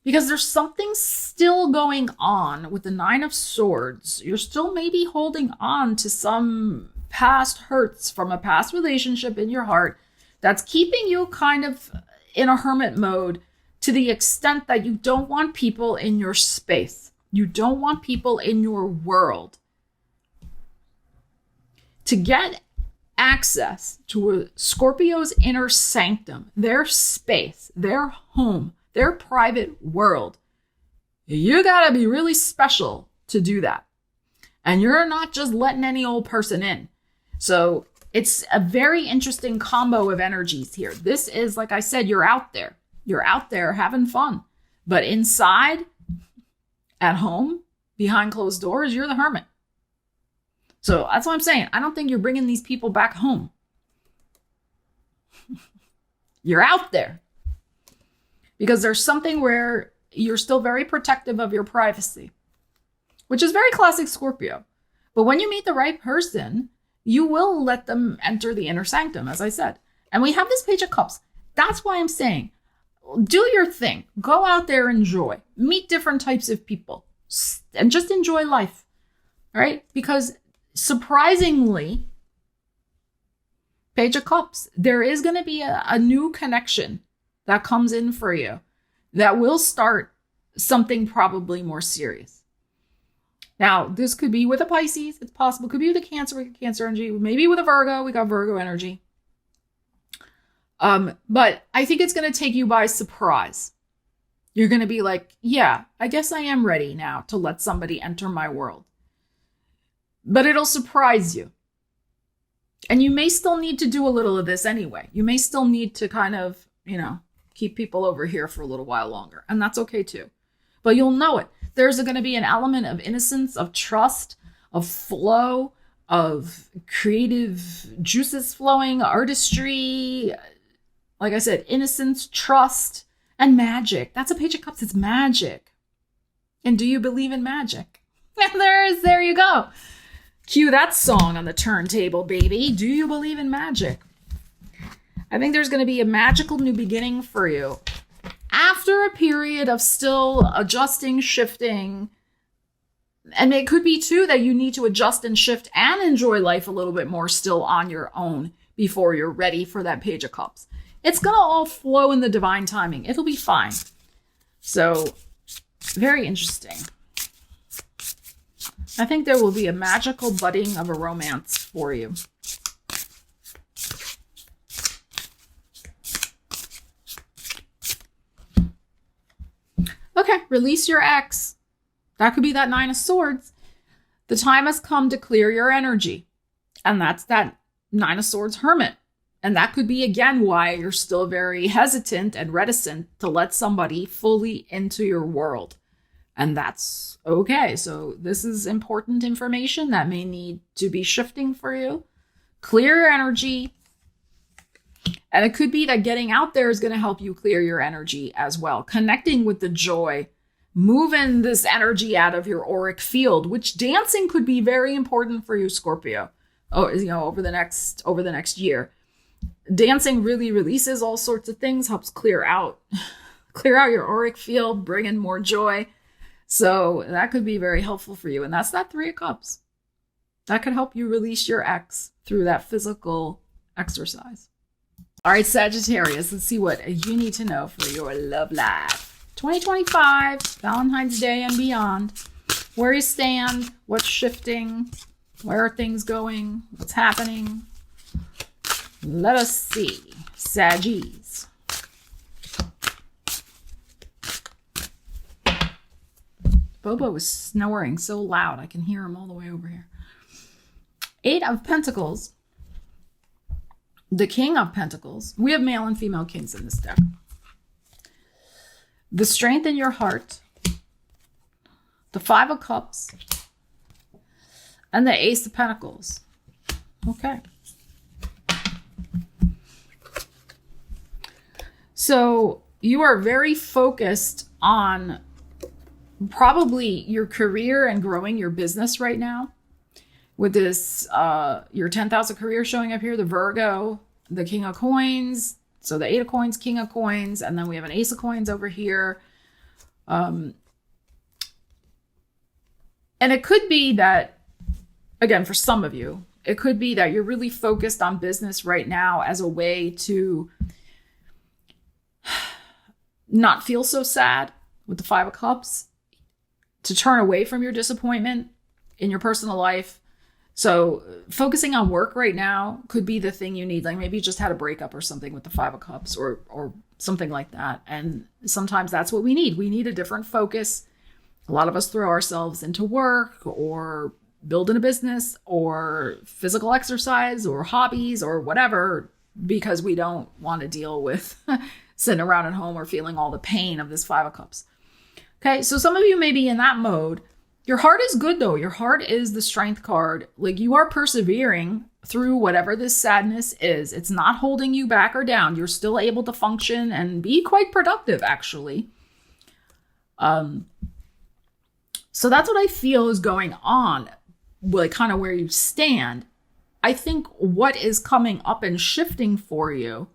Because there's something still going on with the Nine of Swords. You're still maybe holding on to some past hurts from a past relationship in your heart that's keeping you kind of in a hermit mode to the extent that you don't want people in your space. You don't want people in your world. To get access to a Scorpio's inner sanctum, their space, their home, their private world, you gotta be really special to do that. And you're not just letting any old person in. So it's a very interesting combo of energies here. This is, like I said, you're out there. You're out there having fun. But inside, at home, behind closed doors, you're the hermit. So that's what I'm saying. I don't think you're bringing these people back home. You're out there. Because there's something where you're still very protective of your privacy, which is very classic Scorpio. But when you meet the right person, you will let them enter the inner sanctum, as I said. And we have this Page of Cups. That's why I'm saying, do your thing. Go out there, enjoy. Meet different types of people. And just enjoy life. All right? Because surprisingly, Page of Cups, there is going to be a new connection that comes in for you that will start something probably more serious. Now, this could be with a Pisces. It's possible. Could be with a Cancer. We got Cancer energy. Maybe with a Virgo. We got Virgo energy. But I think it's going to take you by surprise. You're going to be like, yeah, I guess I am ready now to let somebody enter my world. But it'll surprise you. And you may still need to do a little of this anyway. You may still need to kind of, keep people over here for a little while longer. And that's okay too. But you'll know it. There's going to be an element of innocence, of trust, of flow, of creative juices flowing, artistry. Like I said, innocence, trust, and magic. That's a Page of Cups. It's magic. And do you believe in magic? There you go. Cue that song on the turntable, baby. Do you believe in magic? I think there's going to be a magical new beginning for you after a period of still adjusting, shifting. And it could be too that you need to adjust and shift and enjoy life a little bit more still on your own before you're ready for that Page of Cups. It's going to all flow in the divine timing. It'll be fine. So, very interesting. I think there will be a magical budding of a romance for you. Okay, release your ex. That could be that Nine of Swords. The time has come to clear your energy. And that's that Nine of Swords Hermit. And that could be, again, why you're still very hesitant and reticent to let somebody fully into your world. And that's okay. So this is important information that may need to be shifting for you. Clear your energy. And it could be that getting out there is going to help you clear your energy as well. Connecting with the joy, moving this energy out of your auric field, which dancing could be very important for you, Scorpio. Over the next year. Dancing really releases all sorts of things, helps clear out your auric field, bring in more joy. So that could be very helpful for you. And that's that Three of Cups. That could help you release your ex through that physical exercise. All right, Sagittarius, let's see what you need to know for your love life. 2025, Valentine's Day and beyond. Where you stand, what's shifting, where are things going, what's happening. Let us see. Saggies. Bobo is snoring so loud. I can hear him all the way over here. Eight of Pentacles. The King of Pentacles. We have male and female kings in this deck. The Strength in your heart. The Five of Cups. And the Ace of Pentacles. Okay. So you are very focused on probably your career and growing your business right now. With this, your 10,000 career showing up here, the Virgo, the King of Coins. So the Eight of Coins, King of Coins, and then we have an Ace of Coins over here. And it could be that, again, for some of you, it could be that you're really focused on business right now as a way to not feel so sad with the Five of Cups, to turn away from your disappointment in your personal life. So focusing on work right now could be the thing you need. Like maybe you just had a breakup or something with the Five of Cups or something like that. And sometimes that's what we need. We need a different focus. A lot of us throw ourselves into work or building a business or physical exercise or hobbies or whatever because we don't want to deal with sitting around at home or feeling all the pain of this Five of Cups. Okay, so some of you may be in that mode. Your heart is good though. Your heart is the Strength card. Like you are persevering through whatever this sadness is. It's not holding you back or down. You're still able to function and be quite productive actually. So that's what I feel is going on, like kind of where you stand. I think what is coming up and shifting for you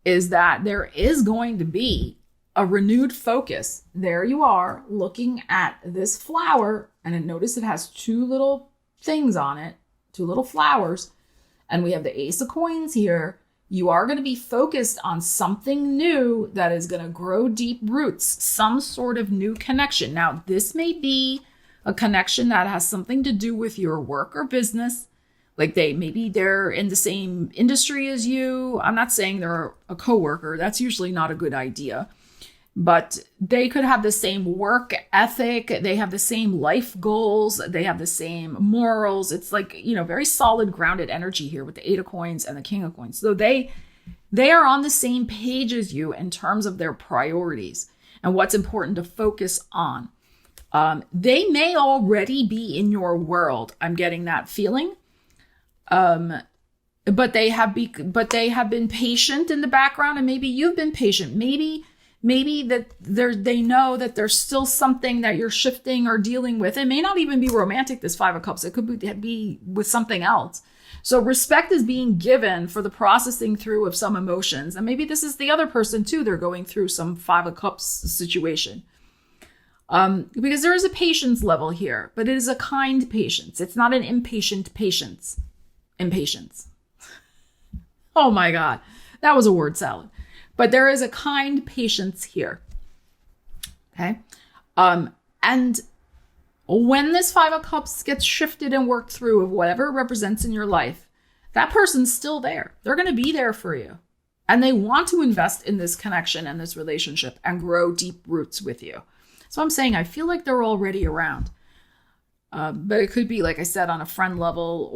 is that there is going to be a renewed focus. There you are looking at this flower, and notice it has two little things on it, two little flowers, and we have the Ace of Coins here. You are going to be focused on something new that is going to grow deep roots, some sort of new connection. Now, this may be a connection that has something to do with your work or business. Like maybe they're in the same industry as you. I'm not saying they're a coworker. That's usually not a good idea. but they could have the same work ethic. They have the same life goals. They have the same morals. It's like, you know, very solid, grounded energy here with the 8 of coins and the King of coins. So they are on the same page as you in terms of their priorities and what's important to focus on. They may already be in your world. I'm getting that feeling. But they have been patient in the background, and maybe you've been patient. Maybe that they know that there's still something that you're shifting or dealing with. It may not even be romantic, this 5 of Cups. It could be with something else. So respect is being given for the processing through of some emotions. And maybe this is the other person too. They're going through some 5 of Cups situation. Because there is a patience level here, but it is a kind patience. It's not an impatient patience. Impatience. Oh my God. That was a word salad. But there is a kind patience here. Okay. And when this 5 of Cups gets shifted and worked through of whatever it represents in your life, that person's still there. They're going to be there for you. And they want to invest in this connection and this relationship and grow deep roots with you. So I'm saying I feel like they're already around. But it could be, like I said, on a friend level,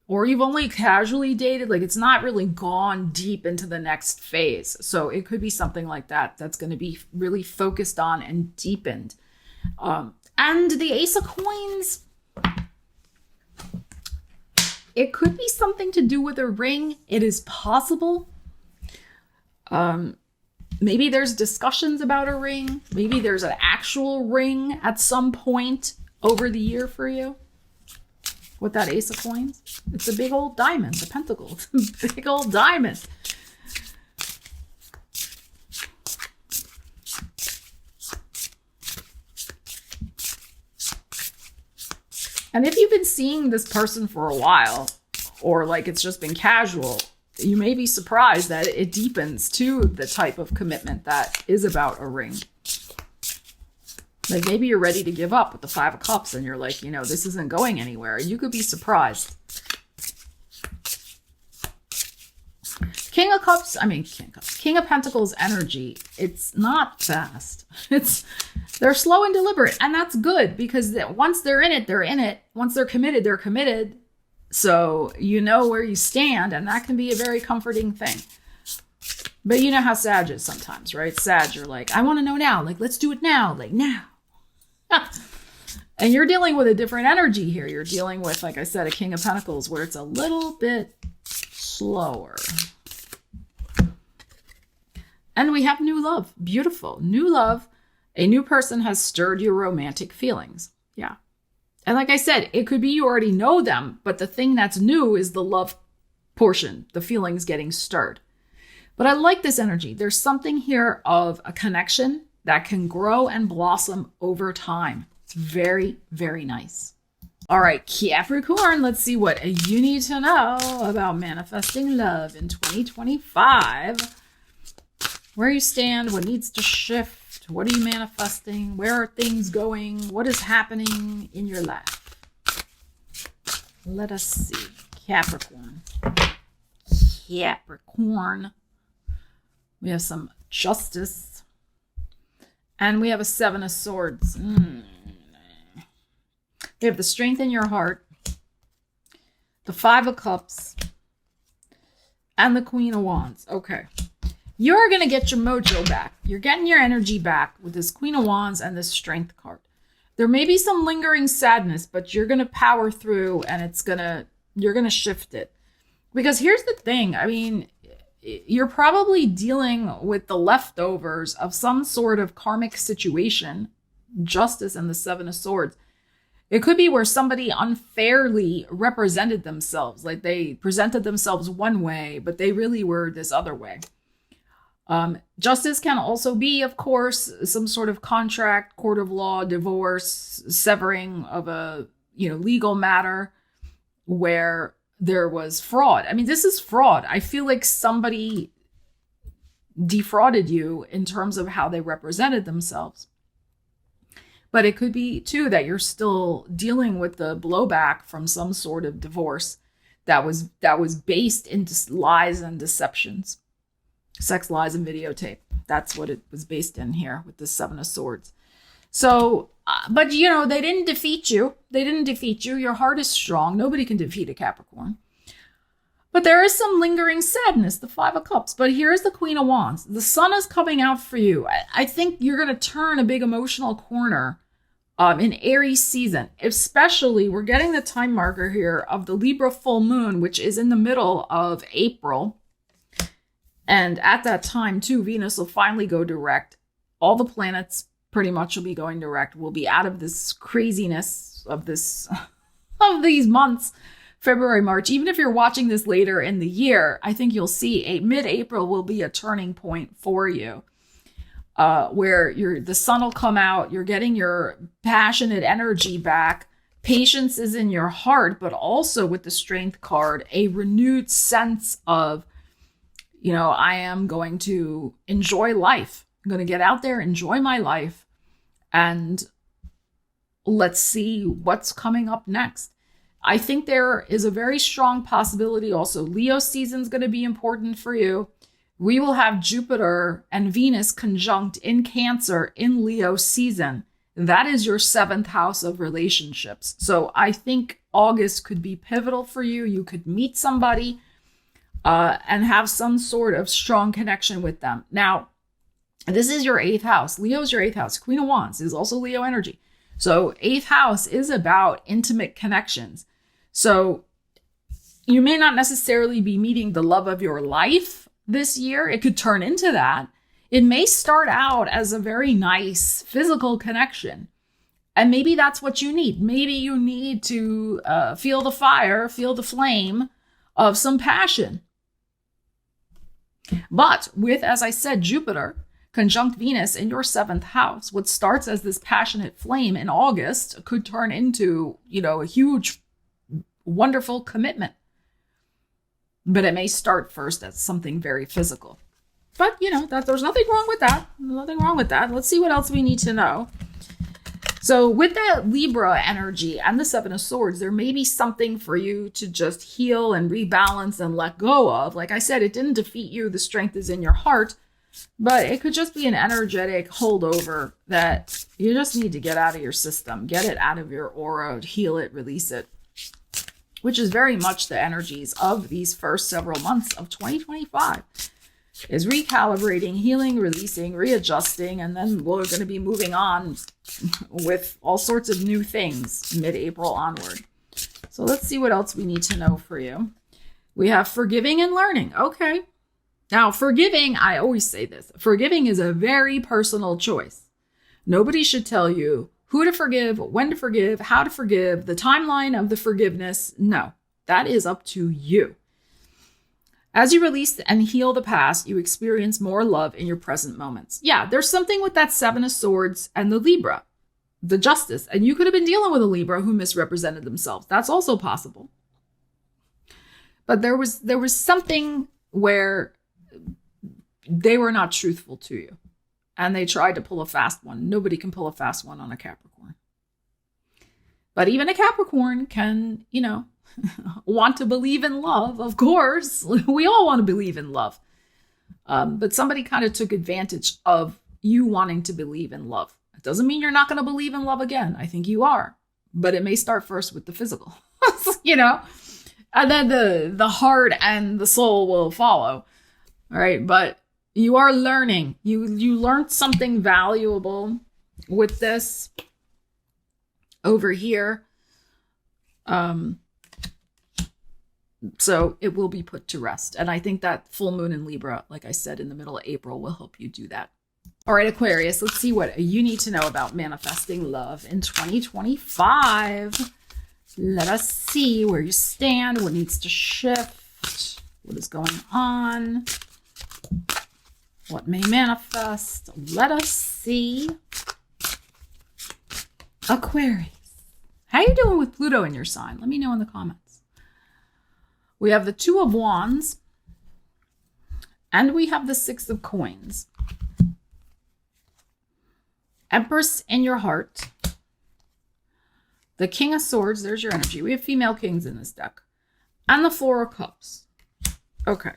or you've only casually dated. Like, it's not really gone deep into the next phase. So it could be something like that that's going to be really focused on and deepened. And the Ace of Coins, it could be something to do with a ring. It is possible. Maybe there's discussions about a ring. Maybe there's an actual ring at some point over the year for you. With that Ace of Coins, it's a big old diamond, the pentacle. It's a big old diamond. And if you've been seeing this person for a while, or like it's just been casual, you may be surprised that it deepens to the type of commitment that is about a ring. Like, maybe you're ready to give up with the 5 of Cups and you're like, you know, this isn't going anywhere. You could be surprised. King of Pentacles energy. It's not fast. They're slow and deliberate, and that's good, because once they're in it, they're in it. Once they're committed, they're committed. So you know where you stand, and that can be a very comforting thing. But you know how Sag is sometimes, right? Sag, you're like, I want to know now. Like, let's do it now. Like, now. And you're dealing with a different energy here. You're dealing with, like I said, a King of Pentacles, where it's a little bit slower. And we have new love. Beautiful. New love. A new person has stirred your romantic feelings. Yeah. And like I said, it could be you already know them, but the thing that's new is the love portion, the feelings getting stirred. But I like this energy. There's something here of a connection that can grow and blossom over time. It's very, very nice. All right, Capricorn, let's see what you need to know about manifesting love in 2025. Where you stand, what needs to shift, what are you manifesting, where are things going, what is happening in your life? Let us see. Capricorn. Capricorn. We have some justice. And we have a 7 of Swords. We have the strength in your heart. The 5 of Cups. And the Queen of Wands. Okay. You're going to get your mojo back. You're getting your energy back with this Queen of Wands and this Strength card. There may be some lingering sadness, but you're going to power through, and you're going to shift it. Because here's the thing. I mean, you're probably dealing with the leftovers of some sort of karmic situation. Justice and the 7 of Swords. It could be where somebody unfairly represented themselves. Like, they presented themselves one way, but they really were this other way. Justice can also be, of course, some sort of contract, court of law, divorce, severing of a, legal matter where there was fraud. I mean, this is fraud. I feel like somebody defrauded you in terms of how they represented themselves. But it could be, too, that you're still dealing with the blowback from some sort of divorce that was based in lies and deceptions. Sex, Lies, and Videotape. That's what it was based in here with the Seven of Swords. So, but you know, they didn't defeat you. They didn't defeat you. Your heart is strong. Nobody can defeat a Capricorn. But there is some lingering sadness, the Five of Cups. But here's the Queen of Wands. The sun is coming out for you. I think you're going to turn a big emotional corner in Aries season. Especially, we're getting the time marker here of the Libra full moon, which is in the middle of April. And at that time, too, Venus will finally go direct. All the planets pretty much will be going direct. We'll be out of this craziness of this of these months. February, March, even if you're watching this later in the year, I think you'll see mid-April will be a turning point for you, where the sun will come out, you're getting your passionate energy back, patience is in your heart, but also with the Strength card, a renewed sense of, you know, I am going to enjoy life. I'm going to get out there, enjoy my life, and let's see what's coming up next. I think there is a very strong possibility also. Leo season is going to be important for you. We will have Jupiter and Venus conjunct in Cancer in Leo season. That is your 7th house of relationships. So I think August could be pivotal for you. You could meet somebody and have some sort of strong connection with them. Now, this is your 8th house. Leo is your 8th house. Queen of Wands is also Leo energy. So 8th house is about intimate connections. So you may not necessarily be meeting the love of your life this year. It could turn into that. It may start out as a very nice physical connection. And maybe that's what you need. Maybe you need to feel the fire, feel the flame of some passion. But with, as I said, Jupiter conjunct Venus in your 7th house, what starts as this passionate flame in August could turn into, you know, a huge wonderful commitment. But it may start first as something very physical. But, you know, there's nothing wrong with that. Nothing wrong with that. Let's see what else we need to know. So with that Libra energy and the 7 of Swords, there may be something for you to just heal and rebalance and let go of. Like I said, it didn't defeat you. The strength is in your heart. But it could just be an energetic holdover that you just need to get out of your system. Get it out of your aura, heal it, release it. Which is very much the energies of these first several months of 2025. Is recalibrating, healing, releasing, readjusting, and then we're going to be moving on with all sorts of new things mid-April onward. So let's see what else we need to know for you. We have forgiving and learning. Okay. Now, forgiving, I always say this, forgiving is a very personal choice. Nobody should tell you who to forgive, when to forgive, how to forgive, the timeline of the forgiveness. No, that is up to you. As you release and heal the past, you experience more love in your present moments. Yeah, there's something with that 7 of Swords and the Libra, the Justice. And you could have been dealing with a Libra who misrepresented themselves. That's also possible. But there was something where they were not truthful to you. And they tried to pull a fast one. Nobody can pull a fast one on a Capricorn. But even a Capricorn can, you know, want to believe in love. Of course, we all want to believe in love. But somebody kind of took advantage of you wanting to believe in love. It doesn't mean you're not going to believe in love again. I think you are. But it may start first with the physical, you know, and then the heart and the soul will follow. All right. But you are learning. You learned something valuable with this over here. So it will be put to rest. And I think that full moon in Libra, like I said, in the middle of April will help you do that. All right, Aquarius, let's see what you need to know about manifesting love in 2025. Let us see where you stand, what needs to shift, what is going on, what may manifest. Let us see. Aquarius, how you doing with Pluto in your sign? Let me know in the comments. We have the 2 of Wands, and we have the 6 of Coins. Empress in your heart. The King of Swords, there's your energy. We have female kings in this deck. And the 4 of Cups. Okay.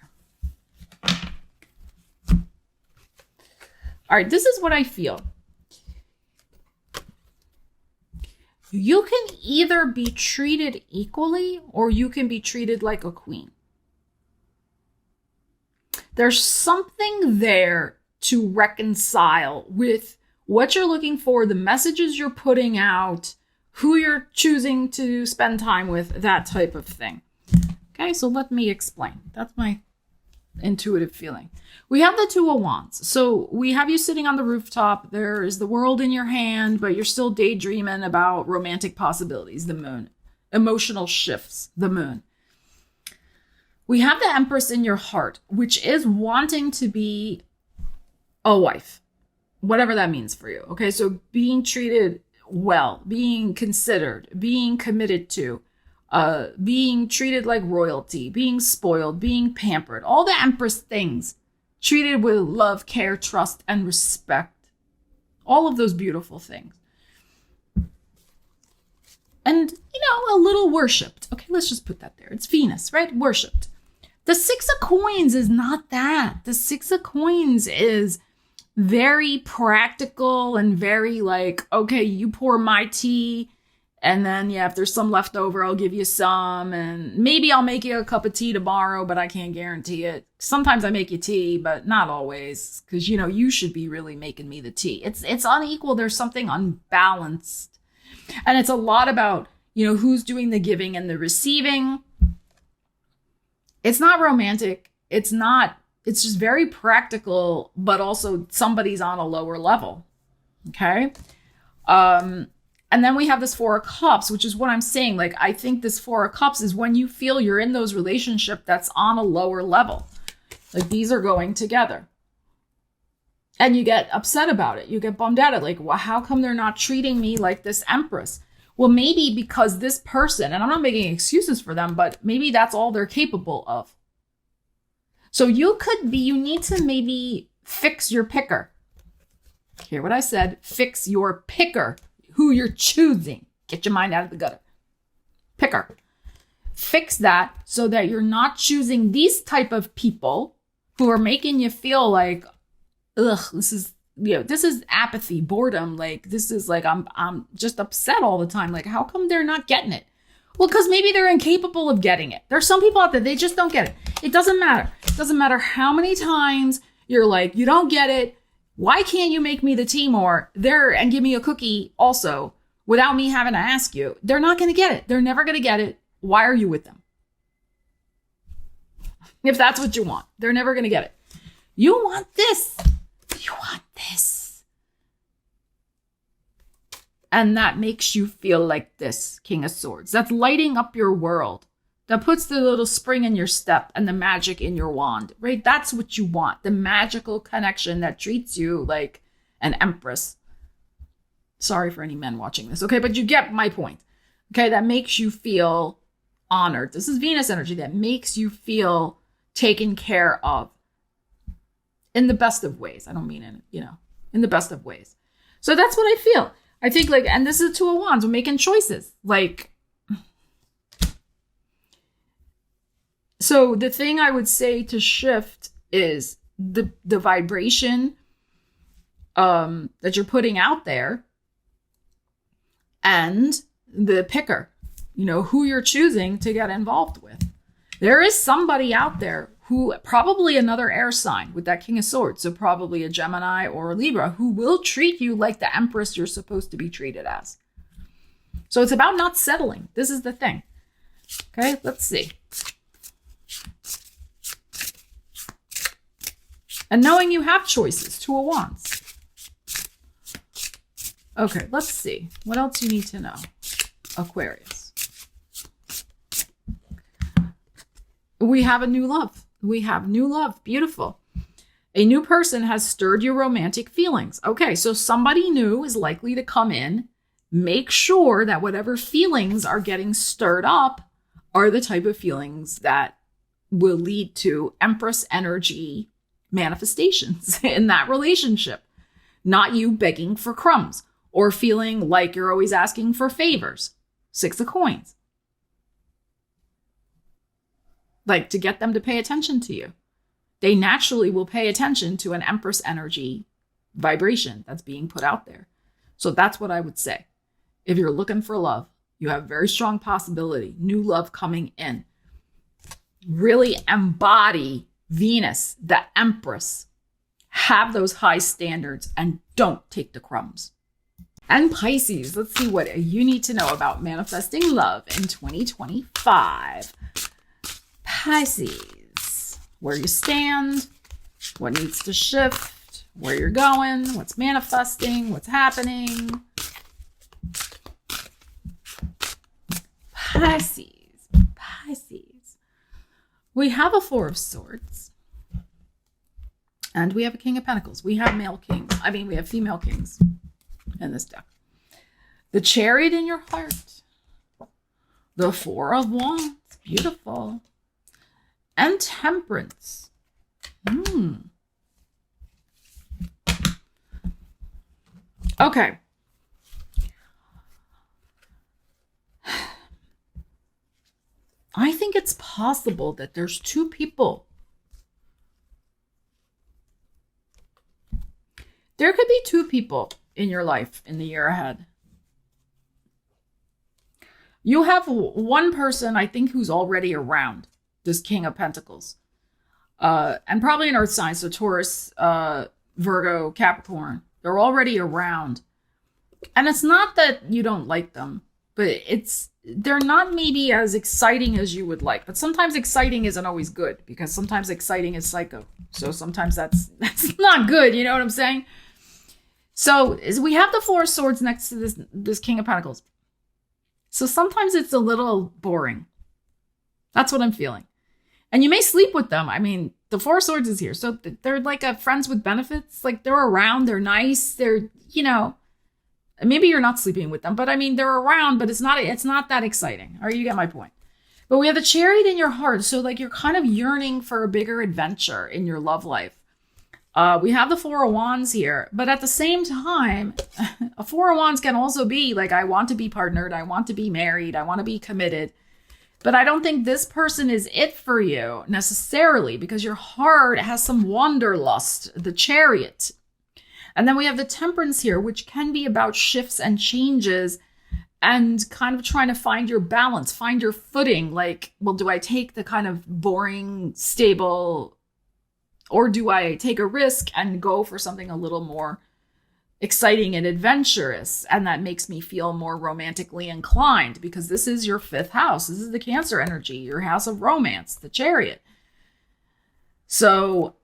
All right, this is what I feel. You can either be treated equally or you can be treated like a queen. There's something there to reconcile with what you're looking for, the messages you're putting out, who you're choosing to spend time with, that type of thing. Okay, so let me explain. That's my intuitive feeling. We have the Two of Wands. So we have you sitting on the rooftop. There is the world in your hand, but you're still daydreaming about romantic possibilities, the moon. Emotional shifts, the moon. We have the Empress in your heart, which is wanting to be a wife, whatever that means for you. Okay, so being treated well, being considered, being committed to, being treated like royalty, being spoiled, being pampered, all the Empress things, treated with love, care, trust, and respect. All of those beautiful things. And, a little worshipped. Okay, let's just put that there. It's Venus, right? Worshipped. The Six of Coins is not that. The Six of Coins is very practical and very like, okay, you pour my tea, and then, if there's some left over, I'll give you some, and maybe I'll make you a cup of tea tomorrow, but I can't guarantee it. Sometimes I make you tea, but not always, because, you should be really making me the tea. It's unequal. There's something unbalanced. And it's a lot about, who's doing the giving and the receiving. It's not romantic. It's just very practical, but also somebody's on a lower level. Okay. And then we have this Four of Cups, which is what I'm saying. Like, I think this Four of Cups is when you feel you're in those relationships that's on a lower level. Like, these are going together. And you get upset about it. You get bummed out at it. Like, well, how come they're not treating me like this Empress? Well, maybe because this person, and I'm not making excuses for them, but maybe that's all they're capable of. So you need to maybe fix your picker. Hear what I said? Fix your picker. Who you're choosing. Get your mind out of the gutter. Picker. Fix that so that you're not choosing these type of people who are making you feel like, ugh, this is apathy, boredom. Like, this is like, I'm just upset all the time. Like, how come they're not getting it? Well, because maybe they're incapable of getting it. There's some people out there, they just don't get it. It doesn't matter. It doesn't matter how many times you're like, you don't get it. Why can't you make me the tea more there and give me a cookie also without me having to ask you? They're not going to get it. They're never going to get it. Why are you with them? If that's what you want, they're never going to get it. You want this. You want this. And that makes you feel like this, King of Swords. That's lighting up your world. That puts the little spring in your step and the magic in your wand, right? That's what you want. The magical connection that treats you like an empress. Sorry for any men watching this, okay? But you get my point, okay? That makes you feel honored. This is Venus energy that makes you feel taken care of in the best of ways. I don't mean in the best of ways. So that's what I feel. I think like, and this is the Two of Wands. We're making choices. Like, so the thing I would say to shift is the vibration that you're putting out there and the picker, who you're choosing to get involved with. There is somebody out there who, probably another air sign with that King of Swords, so probably a Gemini or a Libra, who will treat you like the Empress you're supposed to be treated as. So it's about not settling. This is the thing. Okay, let's see. And knowing you have choices, Two of Wands. Okay, let's see. What else you need to know? Aquarius. We have a new love. We have new love. Beautiful. A new person has stirred your romantic feelings. Okay, so somebody new is likely to come in. Make sure that whatever feelings are getting stirred up are the type of feelings that will lead to Empress energy manifestations in that relationship. Not you begging for crumbs or feeling like you're always asking for favors. Six of Coins. Like, to get them to pay attention to you. They naturally will pay attention to an Empress energy vibration that's being put out there. So that's what I would say. If you're looking for love, you have very strong possibility, new love coming in. Really embody Venus, the Empress. Have those high standards and don't take the crumbs. And Pisces, let's see what you need to know about manifesting love in 2025. Pisces, where you stand, what needs to shift, where you're going, what's manifesting, what's happening. Pisces, Pisces. We have a Four of Swords. And we have a King of Pentacles. We have we have female kings in this deck. The Chariot in your heart. The Four of Wands. Beautiful. And Temperance. Okay. I think it's possible that there's two people. There could be two people in your life in the year ahead. You have one person, I think, who's already around, this King of Pentacles. And probably an earth sign, so Taurus, Virgo, Capricorn. They're already around. And it's not that you don't like them, but they're not maybe as exciting as you would like. But sometimes exciting isn't always good, because sometimes exciting is psycho. So sometimes that's not good, you know what I'm saying? So we have the Four of Swords next to this King of Pentacles. So sometimes it's a little boring. That's what I'm feeling. And you may sleep with them. I mean, the Four of Swords is here. So they're like a friends with benefits. Like, they're around, they're nice, they're, maybe you're not sleeping with them, but I mean, they're around, but it's not that exciting. Or you get my point. But we have the Chariot in your heart. So like, you're kind of yearning for a bigger adventure in your love life. We have the Four of Wands here, but at the same time, a Four of Wands can also be like, I want to be partnered, I want to be married, I want to be committed. But I don't think this person is it for you necessarily, because your heart has some wanderlust, the Chariot. And then we have the Temperance here, which can be about shifts and changes and kind of trying to find your balance, find your footing. Like, well, do I take the kind of boring, stable, or do I take a risk and go for something a little more exciting and adventurous? And that makes me feel more romantically inclined, because this is your fifth house. This is the Cancer energy, your house of romance, the Chariot. So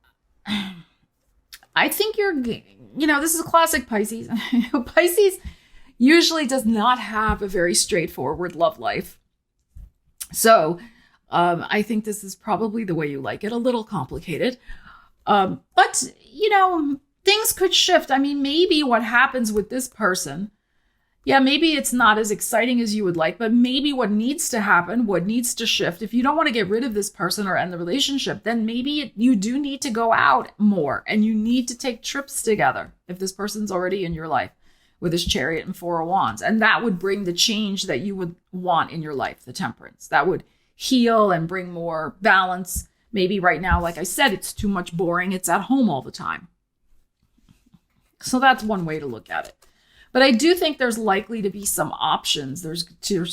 I think this is a classic Pisces. Pisces usually does not have a very straightforward love life. So I think this is probably the way you like it, a little complicated. But, things could shift. I mean, maybe what happens with this person, maybe it's not as exciting as you would like, but maybe what needs to happen, what needs to shift, if you don't want to get rid of this person or end the relationship, then maybe you do need to go out more and you need to take trips together if this person's already in your life with this Chariot and Four of Wands. And that would bring the change that you would want in your life, the Temperance. That would heal and bring more balance. Maybe right now, like I said, it's too much boring. It's at home all the time. So that's one way to look at it. But I do think there's likely to be some options. There's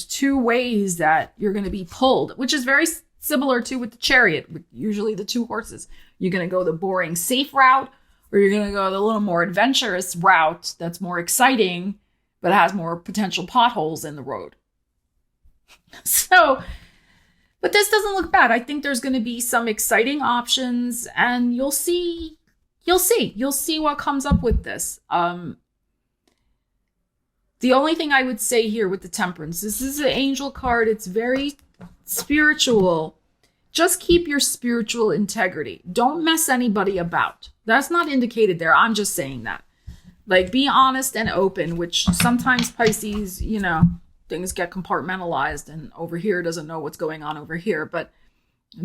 two ways that you're going to be pulled, which is very similar to with the Chariot, with usually the two horses. You're going to go the boring, safe route, or you're going to go the little more adventurous route that's more exciting, but has more potential potholes in the road. But this doesn't look bad. I think there's going to be some exciting options, and you'll see what comes up with this. The only thing I would say here with the Temperance, this is an angel card. It's very spiritual. Just keep your spiritual integrity. Don't mess anybody about. That's not indicated there. I'm just saying that. Like, be honest and open, which sometimes Pisces, things get compartmentalized and over here doesn't know what's going on over here. But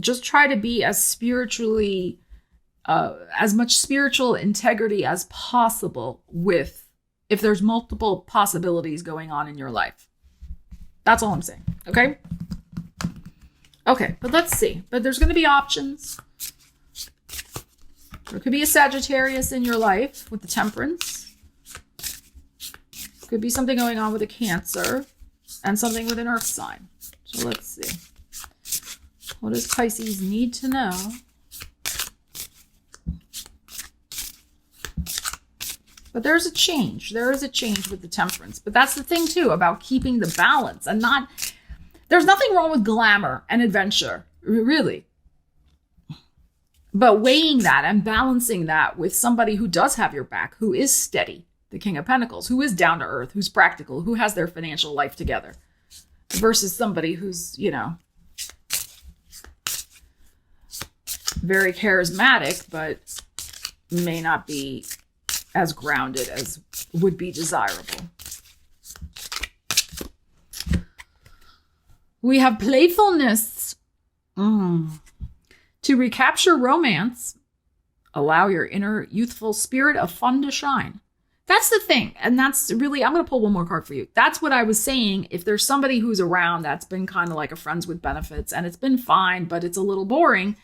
just try to be as spiritually, as much spiritual integrity as possible if there's multiple possibilities going on in your life. That's all I'm saying. Okay? Okay, but let's see. But there's going to be options. There could be a Sagittarius in your life with the Temperance. Could be something going on with a Cancer and something with an Earth sign. So let's see. What does Pisces need to know? But there's a change. There is a change with the Temperance. But that's the thing, too, about keeping the balance and not... There's nothing wrong with glamour and adventure, really. But weighing that and balancing that with somebody who does have your back, who is steady, the King of Pentacles, who is down to earth, who's practical, who has their financial life together, versus somebody who's, you know, very charismatic, but may not be as grounded as would be desirable. We have playfulness. To recapture romance, allow your inner youthful spirit of fun to shine. That's the thing. And that's really, I'm going to pull one more card for you. That's what I was saying. If there's somebody who's around that's been kind of like a friends with benefits and it's been fine, but it's a little boring,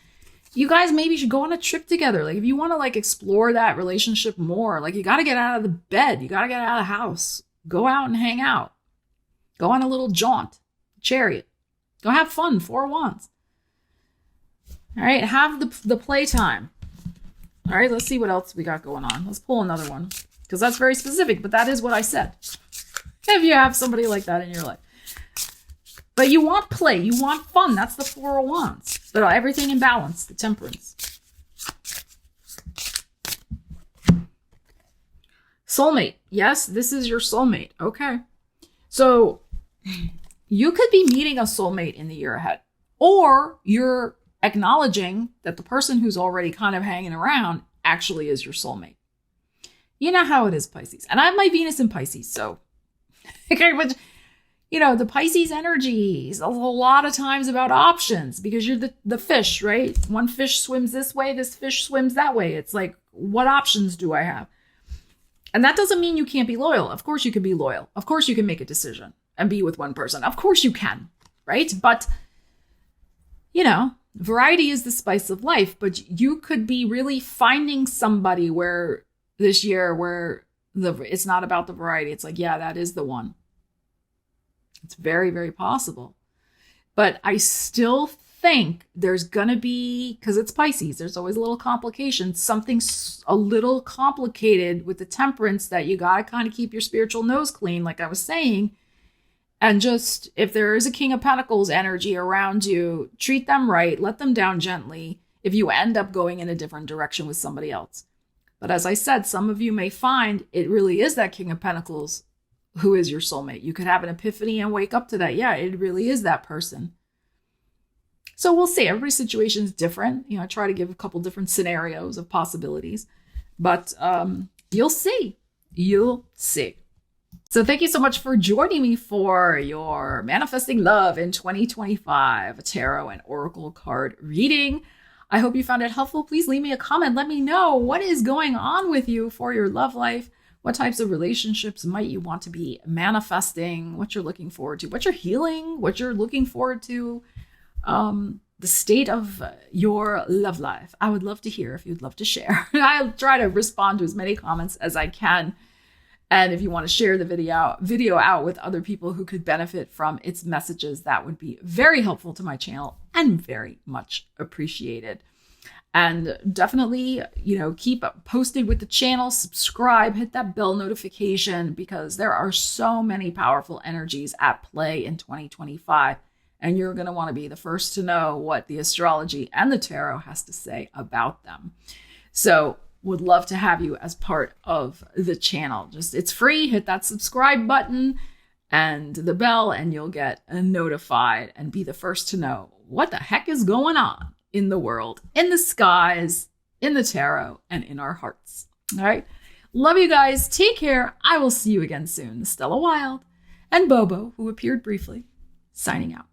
you guys maybe should go on a trip together. Like if you want to like explore that relationship more, like you got to get out of the bed. You got to get out of the house. Go out and hang out. Go on a little jaunt, chariot. Go have fun, 4 of Wands. All right, have the playtime. All right, let's see what else we got going on. Let's pull another one because that's very specific, but that is what I said. If you have somebody like that in your life. But you want play, you want fun. That's the 4 of Wands. But everything in balance, the Temperance. Soulmate. Yes, this is your soulmate. Okay. So you could be meeting a soulmate in the year ahead, or you're acknowledging that the person who's already kind of hanging around actually is your soulmate. You know how it is, Pisces. And I have my Venus in Pisces, so okay, but you know, the Pisces energy is a lot of times about options because you're the fish, right? One fish swims this way, this fish swims that way. It's like, what options do I have? And that doesn't mean you can't be loyal. Of course you can be loyal. Of course you can make a decision and be with one person. Of course you can, right? But, you know, variety is the spice of life, but you could be really finding somebody where this year where it's not about the variety. It's like, yeah, that is the one. It's very, very possible. But I still think there's going to be, because it's Pisces, there's always a little complication, something a little complicated with the Temperance that you got to kind of keep your spiritual nose clean, like I was saying. And just, if there is a King of Pentacles energy around you, treat them right, let them down gently if you end up going in a different direction with somebody else. But as I said, some of you may find it really is that King of Pentacles who is your soulmate. You could have an epiphany and wake up to that. Yeah, it really is that person. So we'll see. Everybody's situation is different. You know, I try to give a couple different scenarios of possibilities, but you'll see. You'll see. So thank you so much for joining me for your Manifesting Love in 2025 tarot and oracle card reading. I hope you found it helpful. Please leave me a comment. Let me know what is going on with you for your love life. What types of relationships might you want to be manifesting? What you're looking forward to? What you're healing? What you're looking forward to? The state of your love life. I would love to hear if you'd love to share. I'll try to respond to as many comments as I can. And if you want to share the video out with other people who could benefit from its messages, that would be very helpful to my channel and very much appreciated. And definitely, you know, keep posted with the channel, subscribe, hit that bell notification, because there are so many powerful energies at play in 2025. And you're going to want to be the first to know what the astrology and the tarot has to say about them. So would love to have you as part of the channel. Just, it's free. Hit that subscribe button and the bell, and you'll get notified and be the first to know what the heck is going on in the world, in the skies, in the tarot, and in our hearts. All right. Love you guys. Take care. I will see you again soon. Stella Wild and Bobo, who appeared briefly, signing out.